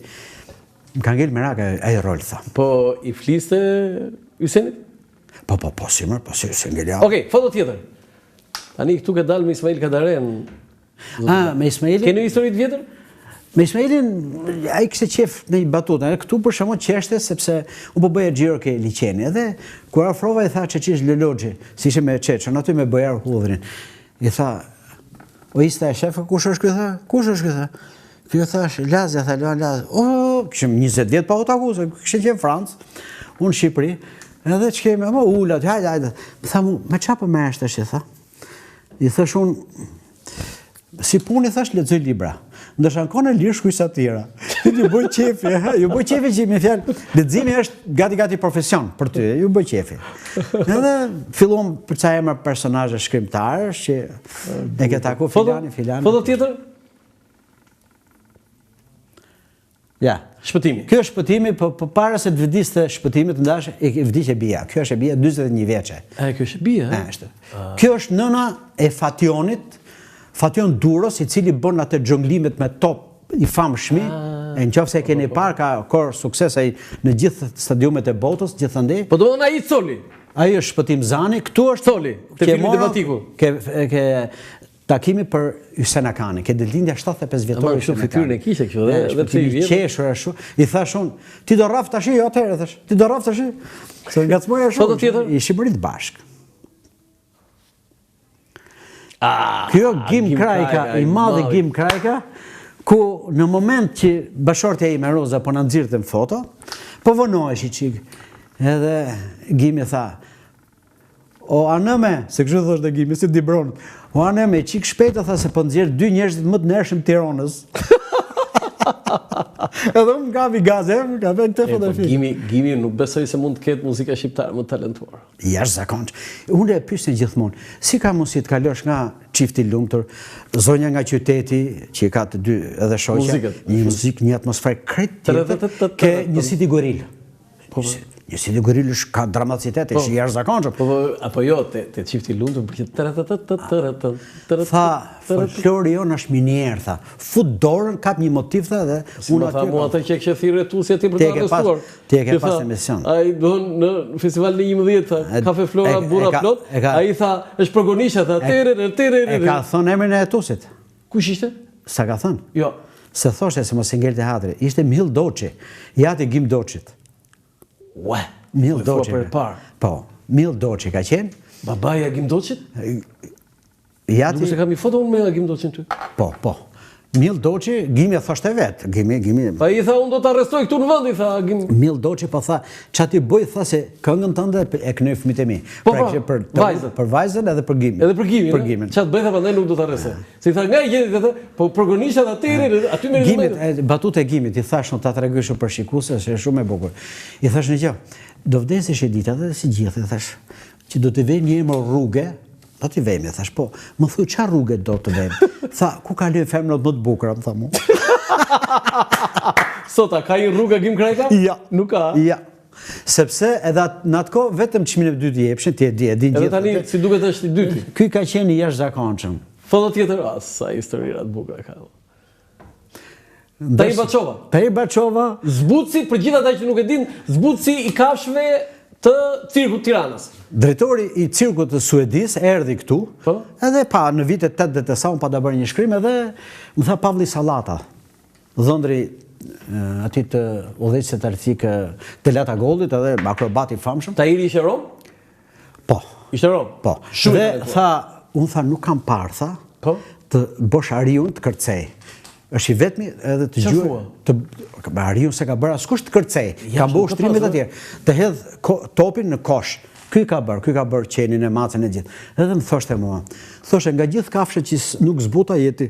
më ka ngili merak e rol, tha. Po, i fliste Hysenit? Po, si ngili. Okej, foto tjetër. Tani këtu ke dalë me Ismail Kadaren. Me Ismailin? Keni histori të vjetër? Me Ismailin, a i kështë qef në i batuta. Këtu për shemot qeshte, sepse unë po bëja gjiro ke liqeni. Edhe, kur afrova i tha që qish Lëlogji, si ishe me Qeqën, aty me Bojar Hudhrin. I tha, o ista e shefa, kush është këtë? Kush është këtë? Kjo thash, Lazja, tha, Lazja. O, këshëm 20 vjetë pa u taku, se kështë qenë Francë, unë Shqipëri. Edhe që kemi, ama ullat, hajde. Tha mu, me qa për me eshte që, tha? I thash unë, si puni thash, lexoj libra. Ndërsa në kone lirë shkuj satira. Ju bëj qefi, ju bëj qefi që me fjalë, leximi është gati profesion për ty, ju bëj qefi. Edhe filluam për ca emra personazhe shkrimtarë që e ke taku filani. Foto tjetër? Ja. Shpëtimi. Kjo është Shpëtimi, po para se të vdiste Shpëtimit të ndash, e vdiqe bia. Kjo është e bia 41 vjeçe. Kjo është e bia, Kjo është nëna e Fationit, Fation Duros, i cili bën atë xhonglimet me top i famshmi, e nëse e keni parë ka korë sukses ai në gjithë stadiumet e botës, gjithandej. Po domethënë ai Coli. Ai është Shpëtim Zani, këtu është Coli, te filmi Depatiku. Ke takimi për Hysen Akani, ke ditëlindja 75 vjetore. Kështu fytyrën e kishte kështu dhe pse i vjen. Qeshur ashtu, i thash unë, ti do rraf tash, jo atëherë thash. Ti do rraf tash. Se ngacmoja shumë. Foto tjetër? I Shqipërisë bashk. Kjo Gim Krajka, i madhi Gim Krajka, ku në moment që bashortja ime Roza po na nxirrte në foto, po vonohesh i çik. Edhe Gimi tha, o anëme, se kështu thoshte Gimi, si Dibron. O anëme, çik shpejt tha se po nxjerr dy njerëz më të ndershëm të Tiranës. Edhe unë gavi gaze, ka vend këtë fotografi. Gimi nuk besoj se mund të ketë muzika shqiptare më talentuar. Jashtëzakonç. Unë e pyesni gjithmonë, si ka mundësi të kalosh nga çifti lumtur, zonja nga qyteti, që ka të dy edhe shoqja, një muzikë, një atmosferë krejt tjetër, ke një City Goril. Si të gorilësh ka dramatizitet, ishte jashtëzakonshëm. Apo jo, te çifti lundur për Tha, folklori jonë është minier, tha. Fut dorën, kap një motiv, tha, dhe unë aty. Mua atë që kishte thirrë Tusi aty për të arrestuar. Ti e ke pas emision. Ai don në festivalin e 11 tha, Kafe Flora burra plot. Ai tha, është progonisha tha, E ka thënë emrin e Tusit. Kush ishte? Sa ka thënë? Jo. Se thoshte se mos e ngelte hatri. Ishte Mil Doçi, jati Gim Doçit. Ue, Mil Doçi. Po, Mil Doçi ka qenë. Babaja Gim Doçit? Jati. Nuk se kam i foto unë me Gim Doçin ty. Po. Mil Doçi, Gimi e thoshte vetë. Gimi. Pa i tha, unë do të arrestoj këtu në vend, i tha Gim. Mil Doçi po tha, ç'a ti bëj, tha se këngën tënde e kënoj fëmijët e mi. Pra për vajzën edhe për Gimin. Edhe për Gimin. Ç'a të bëj, tha, prandaj nuk do të arrestoj. Se i tha, nga i gjeti atë, po progonisha aty me Gimit, batutë e Gimit, i thash ta tregosh për shikuese, se është shumë e bukur. I thash në gjë, do vdesësh e ditë atë si gjithë, i thash, që do të vej një emër rrugë. Do t'i vejmë, thash, po, më thuj, qa rrugët do të vejmë? Tha, ku kalojnë femnët më të bukura, më tha mu. Sota, ka i rruga Gim Krajka? Ja. Nuk ka? Ja. Sepse edhe në atë kohë, vetëm çmimin e dytë jepshin, ti e di gjithë. Edhe tani, si duket është i dyti. Ky ka qenë i jashtëzakonshëm. Foto tjetër, sa historira të bukura ka. Tair Baçova. Zbutësi, për gjithë ata që nuk e din, zbutësi i kafshëve të cirkut Tiranës. Drejtori i cirkut të Suedis erdhi këtu, edhe pa në vitet 80 të sa unë pa da bërë një shkrim, edhe më tha Pavli Sallata, dhëndri ati të udhëheqësit të artik të Lata Gollit, edhe akrobati famshëm. Tahiri ishte Rom? Po. Ishte Rom? Po. Dhe tha, unë tha nuk kam parë, tha, të bosh Ariun të kërcej. Është i vetmi edhe të gjuar Ariun se ka bërë askush të kërcej, ka bërë ushtrimit atje, të hedh topin në kosh. Ky ka bërë qenin e macën e gjithë. Edhe më thoshte mua, nga gjithë kafshët që nuk zbuta jeti.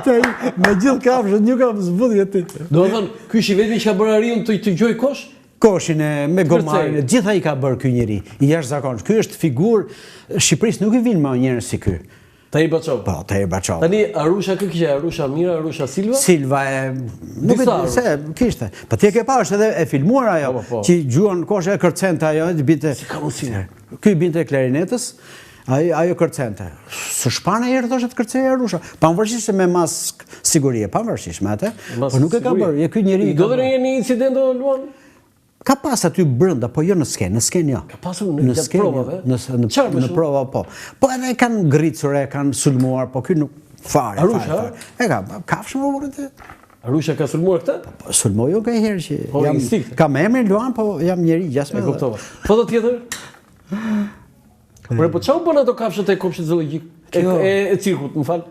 Nga gjithë kafshët nuk kam zbuta jeti. Do të thënë, ky është i vetmi që ka bërë Ariun të gjoj kosh? Koshin me gomarin, gjitha i ka bërë ky njeri, i jashtëzakonshëm. Ky është figurë, Shqipërisë nuk i vinë më njerëz si ky. Tahir Baçova. Po, Tahir Baçova. Tani Arusha kë kishte, Arusha Mira, Arusha Silva? Silva nuk e di se kishte. Po ti e ke parë edhe e filmuar ajo që gjuan koshë e kërcente ajo, binte. Si ka mundësi? Ky binte klarinetës, ajo kërcente. Së shpana herë thoshte të kërcej Arusha. Pavarësisht se me mask sigurie, pavarësisht me atë. Po nuk e ka bërë. Ky njeri. Do të një incident o Luan? Ka pas aty brenda, po jo në skenë jo. Ka pasur në gjatë provave? Në prova, po. Po edhe kanë ngritur, kanë sulmuar, po ky nuk fare. Arusha? Kafshë më vërtet. Arusha ka sulmuar këtë? Sulmoj jo ka herë që kam emrin Luan, po jam njeri gjasme. E kuptova. Foto tjetër? Po çau bën ato kafshët e kopshtit zoologjik? E cirkut, më fal.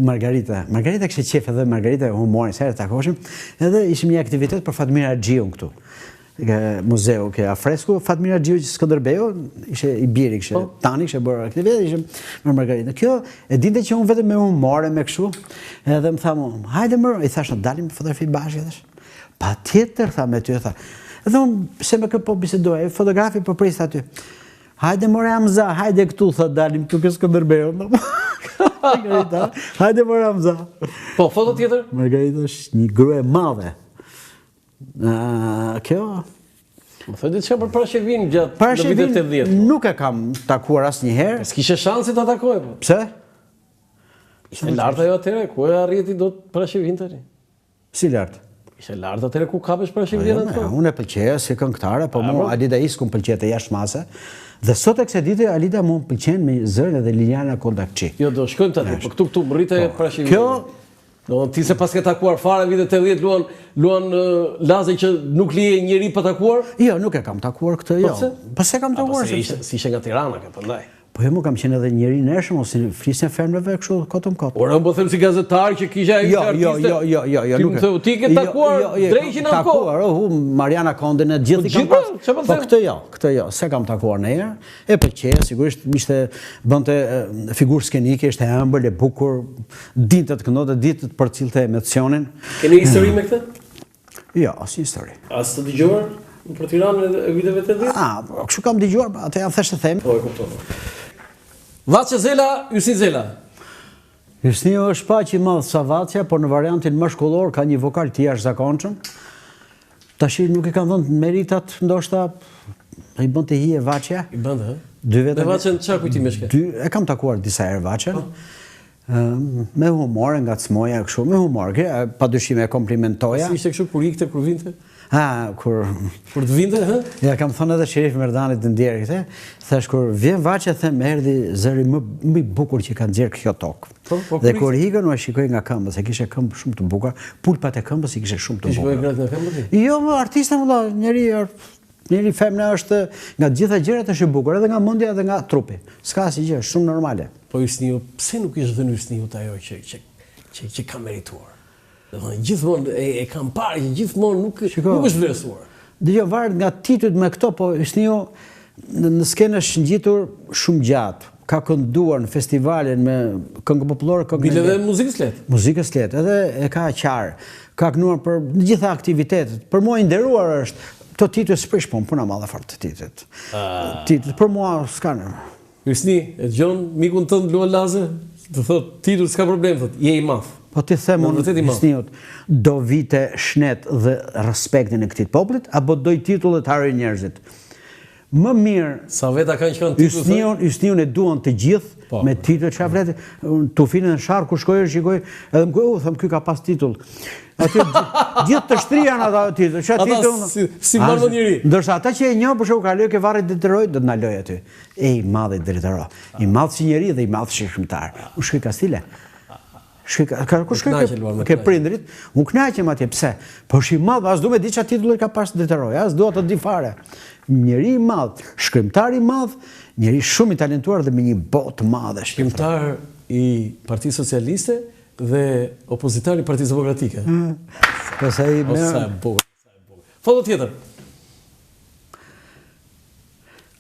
Margarita kështë qef edhe Margarita humorin, se e takoshim, edhe ishim një aktivitet për Fatmir Argjiun këtu. Muzeu, a fresku, Fatmir Argjiu që Skënderbeu, ishe i biri, kështë tani, kështë bërë aktivitet, ishim me Margarita. Kjo, e dinte që unë vetëm me humore, me kështu, edhe më thamu, hajde mërë, i thash, dalim fotografi bashkë, edhe pa tjetër, tha me ty, tha. Edhe unë, se me këpo bisedoj, fotografi për prist aty. Hajde more Hamza, hajde këtu, tha dalim këtu ke Skënderbeu. Margarita, hajde more Hamza. Po, foto tjetër? Margarita është një grua e madhe. Kjo? Më thëjtë diçka për Parashevin gjatë në vitet 80. Nuk e kam takuar asnjëherë. S'kishe shansi ta takoj, po. Pse? Ishte lartë ajo atëre, ku e arriti do të Parashevin tani? Si lartë? Ishte lartë atëre ku kapesh Parashevin atë? Unë e pëlqeja si këngëtare, po mu Alida Isku më pëlqete jashtë mase. Dhe sot e këse dite, Alida mu më pëlqen me zërën edhe Liliana Kondakçi. Jo, do shkojmë të atë, po këtu më rrite Parashevin. Kjo, ti se pas ke takuar fare vitet 80 luan Lazej që nuk lije njeri pa takuar? Jo, nuk e kam takuar këtë, jo. Po se kam takuar. Si ishe nga Tirana, ka përndaj. Po jo, mu kam qenë edhe njeri nërshëm, ose flisën femreve kështu kotëm kotë. Ora, më them si gazetar që kisha e artiste. Jo. Ti më theu, ti ke takuar drejqin atë kohë. Takuar, Mariana Kondën e gjithë i kam pas. Po këtë jo, se kam takuar në erë. E pëlqeja, sigurisht, bënte figurë skenike, ishte ëmbël, e bukur, dinte të këndote, dinte të përcilte emocionin. Keni histori me këtë? Jo, as një histori. As të dëgjuar për Tiranën e viteve 80? Kështu kam dëgjuar, atë janë thjesht të them. Po, e kuptova. Vaçe Zela, Yusni Zela. Yusni është pa që i madhë sa Vaçja, por në variantin mashkullor ka një vokal të jashtëzakonshëm. Tashi nuk e kanë dhënë meritat, ndoshta i bën të hije Vaçja. I bën të, Dy vetëm. Me Vaçën çfarë kujtime shke? E kam takuar disa herë Vaçën. Me humor, ngacmoja kështu, me humor, padyshim e komplimentoja. Si ishte kështu kur ikte, kur vinte? Kur të vinte, hë? Ja, kam thënë edhe Sherif Merdanit të ndjerë këte, thash kur vjen Vaçja, them erdhi zëri më i bukur që ka nxjerrë kjo tokë. Dhe kur ikën, u e shikoj nga këmbë, se kishe këmbë shumë të bukur, pulpat e këmbës i kishe shumë të bukur. Shikoj gratë nga këmbë? Jo, artista më njeri femna është nga gjitha gjërat është i bukur, edhe nga mendja edhe nga trupi. S'ka si gjë, shumë normale. Po Ysniu, pse nuk ishte dhënë Ysniut ajo që ka merituar? Gjithmonë e kam parë që gjithmonë nuk është vlerësuar. Dgjoj, varet nga titujt me këto, po Ysniu në skenë është ngjitur shumë gjatë. Ka kënduar në festivalin me këngë popullore, bile dhe muzikës lehtë. Muzikës lehtë, edhe e ka qarë. Ka kënuar për në gjitha aktivitetet. Për mua i nderuar është to titull s'prish, po puna madhe fort të titullit. Titullit për mua s'ka në. Ysni, e dëgjon mikun tënd luan laze, të thot titull s'ka problem, thot je i madh. Po ti them unë Ysniut, do vite shnet dhe respektin e këtij popullit apo doj titullet harroj njerëzit? Më mirë sa veta kanë që kanë titull. Ysniun e duan të gjithë me titull çfarë flet. Tufinën në shark ku shkoj shikoj, edhe më them ky ka pas titull. Aty gjithë të shtria janë ata titull. Çfarë titull? Si mbarë njëri. Ndërsa ata që e njoh për shkak kaloj ke varri detyrohet do të na loj aty. I madh i drejtoro. I madh si njeri dhe i madh si shkrimtar. U shkoj Kastile. Ku shkoj ke prindrit, unë kënaqem atje, pse? Po është i madh, as du me di çfarë titulli ka pas detyrohet, as dua të di fare. Njeri i madh, shkrimtar i madh, njeri shumë i talentuar dhe me një botë të madhe. Shkrimtar i Partisë Socialiste dhe opozitar i Partisë Demokratike. Sa e bukur. Foto tjetër.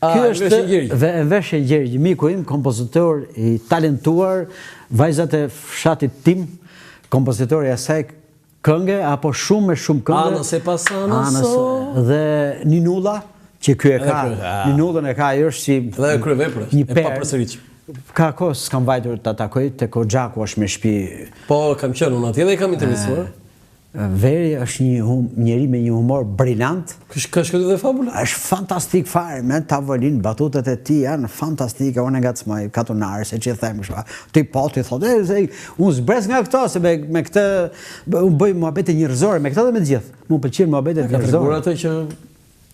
Kjo është Veshe Gjergj, miku im, kompozitor i talentuar, vajzat e fshatit tim, kompozitori i asaj këngë, apo shumë këngë. Anës e pas anëso. Dhe Ninulla, që kjo e ka, Ninullën e ka, është si dhe kryeveprës, një e pa përsëriq. Ka kohë s'kam vajtur të atakoj, të Kogjaku është me shtëpi. Po, kam qenë unë atje dhe i kam interesuar. Veri është një njeri me një humor brillant. Ka shkëtë dhe fabula? Është fantastik fare, me tavolin, batutet e ti janë fantastike, unë nga të smaj katonarë, se që i themë shfa. Ti po, ti thotë, unë zbres nga këto, se me këtë, unë bëj muhabete njërzore, me këta dhe me gjithë. Mu pëlqen muhabete njërzore. Ka treguar atë që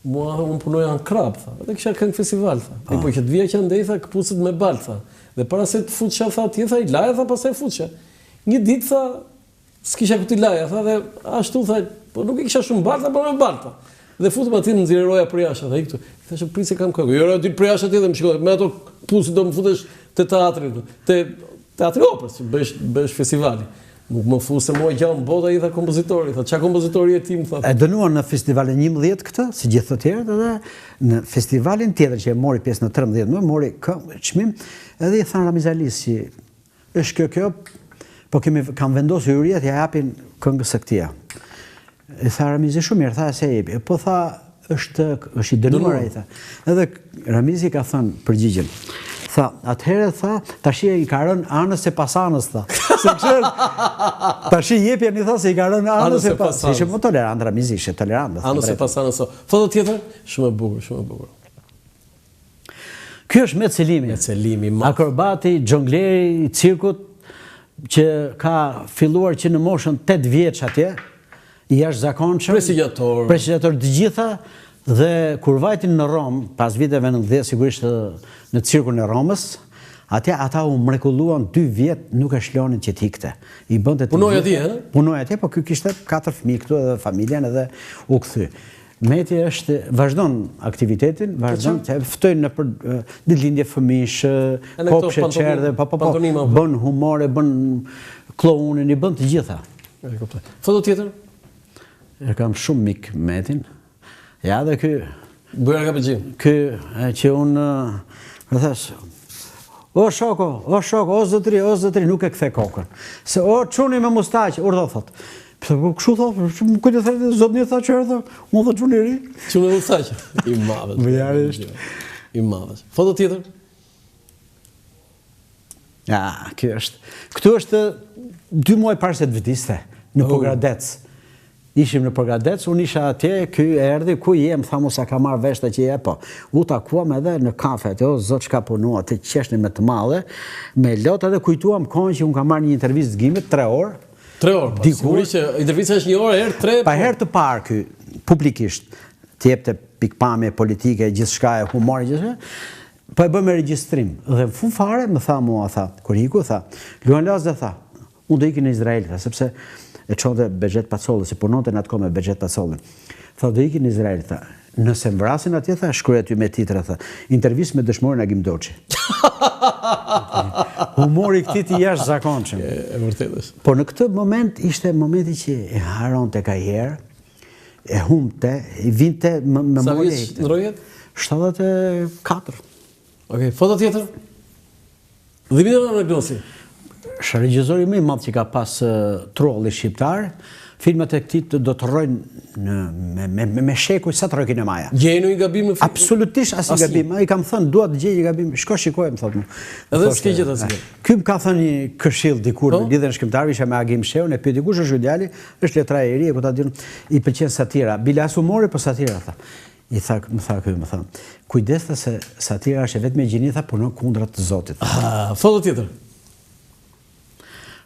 mua unë punoja në krap, tha. Dhe kisha këngë festival, tha. E po që të vija që ndej, tha, këpusit me balë, tha. Dhe para se të futsha, tha, ti, tha, i laja, tha, pastaj futsha. Një ditë, tha, s'kisha këtë i laja, tha, dhe ashtu, tha, po nuk i kisha shumë balë, po me balë, tha. Dhe futëm ati në nxjerroja për jashtë, dhe i këtu. Thashë, prit se kam këngë. Jo, ti për jashtë ati dhe më shikoj, me ato pusit do më futesh te teatri, te teatri operës, që bësh festivali. Nuk më fu se mua gjallë në bota i tha kompozitori, tha, qa kompozitori e tim, tha. E dënuar në festivalin 11 këtë, si gjithë të tjerët, edhe në festivalin tjetër që e mori pjesë në 13, më mori çmim, edhe i thanë Ramiz Alis që është kjo, po kam vendosur hyria të ja japin këngës së këtija. I tha Ramizi shumë mirë, tha se jepi, po tha është i dënuar ai tha. Edhe Ramizi ka thënë përgjigjen. Tha, atëherë tha, tashi i ka rënë anës e pasanës, tha. Se kështë, tashi jepjen i tha se i ka rënë anës e pasanës. Ishe më tolerant, Ramizi, ishe tolerant. Anës e pasanës, foto tjetër, shumë e bukur, shumë e bukur. Ky është Met Selimi. Met Selimi, akrobati, xhongleri i cirkut, që ka filluar që në moshën 8 vjeç atje, i jashtëzakonshëm. Presigjator të gjitha, dhe kur vajtin në Rom, pas viteve 90, sigurisht në cirkun e Romës, atje ata u mrekulluan 2 vjet nuk e shlonin që t'ikte. Punoj atje, e? Punoj atje, po ky kishte 4 fëmijë këtu edhe familjen edhe u kthy. Meti vazhdon aktivitetin, vazhdon, ftojnë në për ditëlindje fëmijësh, kopshe, qerdhe, bën humore, bën klounin, i bën të gjitha. Foto tjetër? E kam shumë mik Metin. Ja, dhe ky... Bëra ka pëlqim. Ky, që unë... Më thash, o shoko, o zëtri, nuk e kthe kokën. Se o çuni me mustaqe, urdhë thot. Kështu thot, kujtë thërë, zotni tha që erdhë, unë dhe çuni ri. Çuni me mustaqe. I madhës. Vëjarisht. I madhës. Foto tjetër? Ja, kjo është. Këtu është 2 muaj parë se të vdiste, në Pogradec. ishim në Përgadec, unë isha atje, ky erdhi, ku je, më tha mu sa ka marrë vesh të që je, po. U takuam edhe në kafe, o zot çka punua, të qeshni me të madhe, me lot edhe kujtuam kohën që unë kam marrë një intervistë Gimit, 3 orë. 3 orë, sigurisht që intervista është 1 orë, herë 3. Pa herë të parë ky, publikisht, të jepte pikpamje politike, gjithçka e humori, gjithçka, po e bëmë regjistrim. Dhe në fund fare më tha mua, tha, kur iku, tha, Luan Lazda tha, unë do ikin në Izrael, tha, sepse e çonte Bexhet Pacolli, si punonte në atë kohë me Bexhet Pacollin. Tha, do ikin në Izrael, tha. Nëse më vrasin atje, tha, shkruaj aty me titra, tha. Intervistë me dëshmorin Agim Doçi. Humori këtij të jashtëzakonshëm. E vërtetë është. Po në këtë moment ishte momenti që e haronte kajherë, e humbte, i vinte me Sa mori. vjeç ndrojet? 74. Okej, foto tjetër? Dhimbje anagnosi. Regjizori më i madh që ka pas trolli shqiptar, filmat e këtij do të rrojnë me shekuj sa të rrojë kinemaja. Gjenu i gabim në film? Absolutisht asnjë gabim. Ai kam thënë dua të gjej një gabim. Shko shikoj, më thotë. Edhe s'ke gjetur asgjë. Ky më ka thënë një këshill dikur në lidhjen shkrimtar, isha me Agim Sheun, e pyeti kush është ky djali? Është letra e ri, ku ta diun, i pëlqen satira. Bilas humori po satira tha. Më tha, kujdes se satira është vetëm e gjinitha punon kundra të Zotit. Foto tjetër.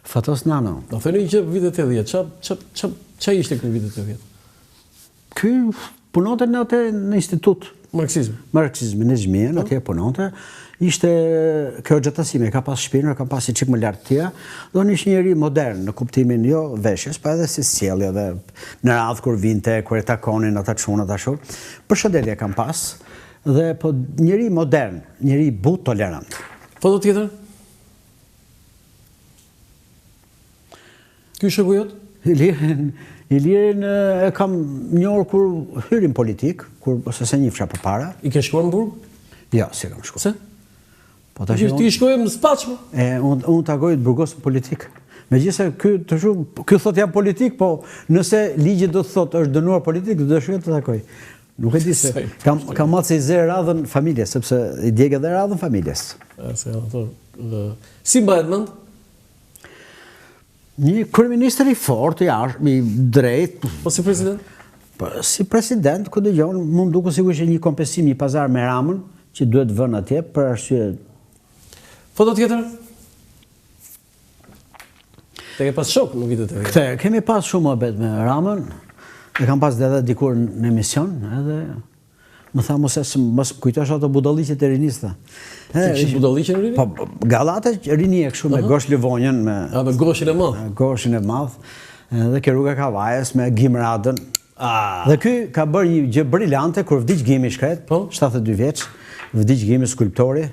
Fatos Nano. Do thënë që vitet 80, ç'a ishte këto vitet 80? Ky punonte në institut Marksizmi. Në Xhmien, atje punonte. Ishte kjo gjatësime, ka pas shpinën, ka pas çik më lart tja. Do ishte një njeri modern në kuptimin jo veshjes, pa edhe si sjellje dhe në radh kur vinte, kur e takonin ata çunat ashtu. Përshëndetje kam pas dhe po njeri modern, njeri but tolerant. Foto tjetër? Ky shoku jot? Ilirin e kam njohur kur hyrim politik, ose se njifsha përpara. I ke shkuar në Burg? Jo, si kam shkuar. Se? Po ti shkoje në Spaçmë? Unë tagoj të burgos në politik. Megjithëse ky thot jam politik, po nëse ligji do të thot është dënuar politik, do të shkoj të takoj. Nuk e di se kam marrë se i zë radhën familjes, sepse i djeg edhe radhën familjes. Si mbahet mend? Një kryeministër i fortë, i drejtë. Po si president? Po si president, ku dëgjon, mund duket sigurisht një kompensim, një pazar me Ramën, që duhet vënë atje për arsye. Foto tjetër? Te ke pas shok në vitet e vjetë? Kemi pas shumë mohabet me Ramën, e kam pas edhe dikur në emision, edhe më tha mos kujtosh ato budalliqet e rinisë. Si budalliqe në rini? Po, gallate rini e kështu me gosh Livonjën, me goshin e madh. Goshin e madh. Dhe ke rruga Kavajës me Gim Radën. Dhe ky ka bërë një gjë brillante kur vdiq Gimi shkret, 72 vjeç, vdiq Gimi skulptori,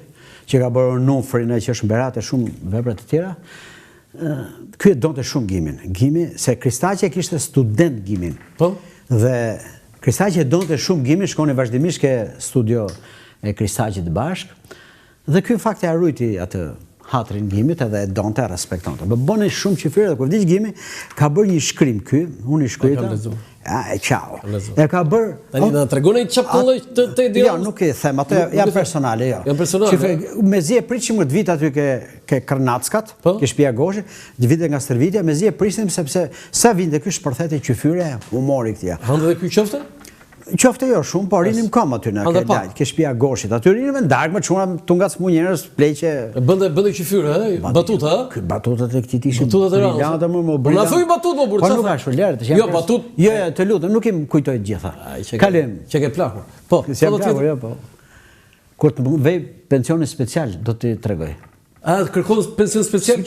që ka bërë Nufrin, që është mberate shumë vepra të tjera. Ky e donte shumë Gimin. Gimi, se Kristaqi kishte student Gimin. Dhe Kristaqi e donte shumë Gimin, shkoni vazhdimisht ke studio e Kristaqit bashk. Dhe ky fakti harruiti atë hatrin Gimit edhe e donte, respektonte. Bëni shumë qyfire dhe kur vdiq Gimi, ka bërë një shkrim ky, unë i shkruajta. Ciao. E ka bërë. Tani na tregoni çfarë këlloj të ide. Jo, nuk e them, ato janë personale, jo. Janë personale. Mezi e prisim të vit aty ke Kërnackat, ke shtëpia Goshi, të vite nga Stërvitja, mezi e prisim sepse sa vinte ky shpërtheti qyfyre, humori këtij. Hëndë dhe ky qofte? Qofte jo shumë, por rinim kom aty në ke shtëpia Goshit. Aty rinim me ndark me çuna tungat smu njerëz pleqe. Bënte qyfyre, batuta, ha? Ky batutat e këtij ishin. Batutat e rëndë. Na thuj batut më burr. Po nuk ashtu lart, jo batut. Jo, të lutem, nuk i kujtoj të gjitha. Kalim. Që ke plakur. Po, jo, po. Kur të vej pensioni special do t'i tregoj. Kërkon pension special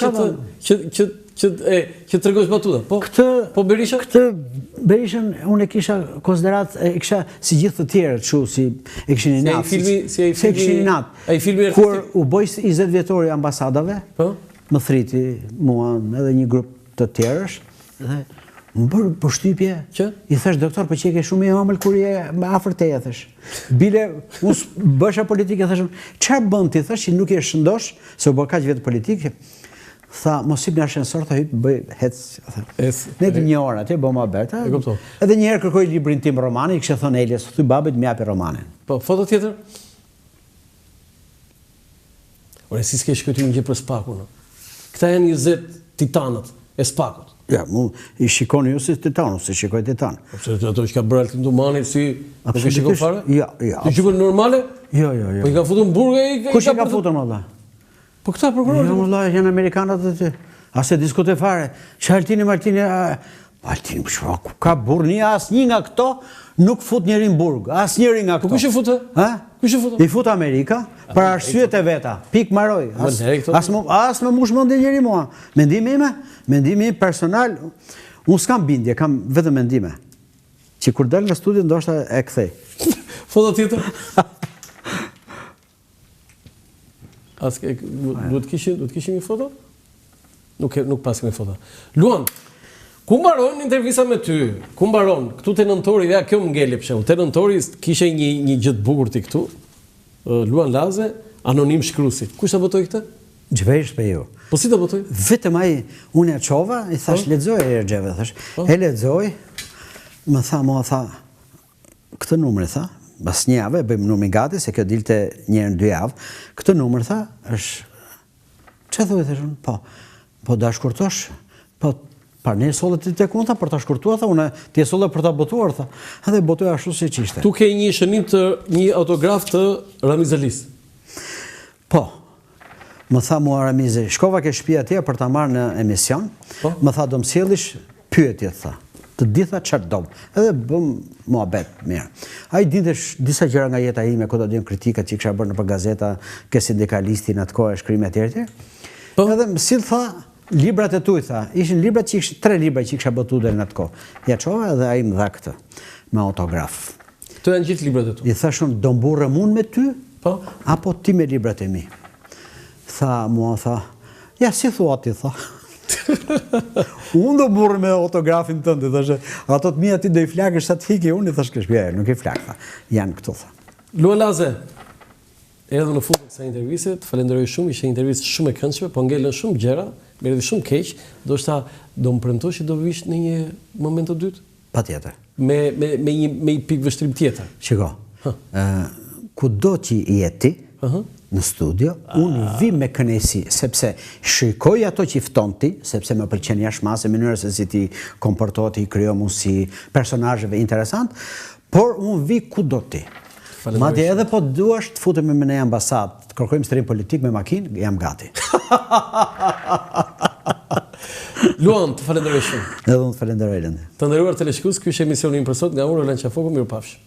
që tregosh batuta. Po Berisha? Këtë Berishën unë e kisha konsiderat, e kisha si gjithë të tjerë, kështu si e kishin i natë. Si e kishin i natë. A i filmi artistik? Kur u boj 20 vjetori ambasadave, më thriti mua edhe një grup të tjerësh, dhe më bërë përshtypje, i thash doktor, për që e ke shumë i amël kur je me afër teja, thash. Bile, unë bësha politike, thash, çfarë bën ti, thash, që nuk je shëndosh, se u bë kaq vjet politike. Tha, mos hip në ashensor, tha hyp, bëj hec. Ne të një orë atje, bëma berta. Edhe një herë kërkoj librin tim romani, i kështë thonë Elias, thuj babit, më japi romanin. Po, foto tjetër? Ore, si s'ke shkëty një gjë për Spakun. Këta janë 20 titanët e Spakut. Ja, i shikoni ju si Titan, si shikoj Titan. Pse ato që ka bërë Altin Dumani si nuk e shikon fare? Ja. Ti shikon normale? Jo. Po i ka futur në burg ai? Kush i ka futur më valla? Po këta prokurorë. Jo, valla, janë amerikanët aty. As e diskutoj fare. Altini, ka burrni asnjë nga këto nuk fut njëri në burg, asnjëri nga këto. Po kush e futë? Kush e futë? I fut Amerika për arsyet e veta. Pik mbaroj. As më mush mendje njëri mua. Mendimi im personal, unë s'kam bindje, kam vetëm mendime. Që kur dal nga studio ndoshta e kthej. Foto tjetër? Duhet kishim një foto? Nuk pasim një foto. Luan, ku mbaron intervista me ty? Ku mbaron? Këtu te nëntori, ja kjo më ngeli për shembull. Te nëntori kishe një gjë të bukur ti këtu. Luan Laze, anonim shkruesi. Kush ta botoi këtë? Gjvesh për ju. Po si ta botoi? Vetëm ai, unë ja çova, i thash lexoj Ergjeve, thash. E lexoj, më tha, këtë numër tha, pas një javë bëjmë numrin gati se kjo dilte një herë në 2 javë. Këtë numër tha, është çfarë thuaj thash unë? Po da shkurtosh? Po ne solle ti tek unë tha për ta shkurtuar tha, unë ti solle për ta botuar tha. Edhe botoj ashtu siç ishte. Tu ke një shënim të një autograf të Ramiz Alis. Po. Më tha mua Ramizi, shkova ke shtëpia atje për ta marrë në emision. Më tha do më sjellish pyetje tha. Të ditha çfarë do. Edhe bëm muhabet mirë. Ai dinte disa gjëra nga jeta ime, ku do të dim kritikat që kisha bërë në gazeta, ke sindikalistin atë kohë shkrimi etj. Edhe më sill tha librat e tu tha. Ishin librat që 3 libra që kisha botuar deri në atë kohë. Ja çova edhe ai më dha këtë me autograf. Këto janë gjithë librat e tu. I thash unë do mburrem unë me ty? Po. Apo ti me librat e mi? Tha mua, ja si thua ti, tha. Unë do burë me autografin tënde, thashe, ato të mija ti do i flakësh sa të hiki, unë i thash këshpja, nuk i flakë, tha. Janë këtu, tha. Luan Laze, edhe në fund të kësaj interviste, të falenderoj shumë, ishte intervistë shumë e këndshme, po ngelen shumë gjëra, më erdhi shumë keq, do më premtosh që do vish në një moment të dytë? Patjetër. Me një pikë vështrim tjetër. Shiko, kudo që jeti, në studio, unë vi me kënaqësi, sepse shikoj ato që i fton ti, sepse më pëlqen jashtëmase mënyra se si ti komportohet, i krijon mundësi personazheve interesant, por unë vi kudo ti. Madje edhe po duash të futemi në ambasadë, të kërkojmë strim politik me makinë, jam gati. Luan, të falenderoj shumë. Edhe unë të falenderoj Lendi. Të nderuar teleshikues, ky është emisioni im për sot nga unë Roland Qafoku, mirupafshim.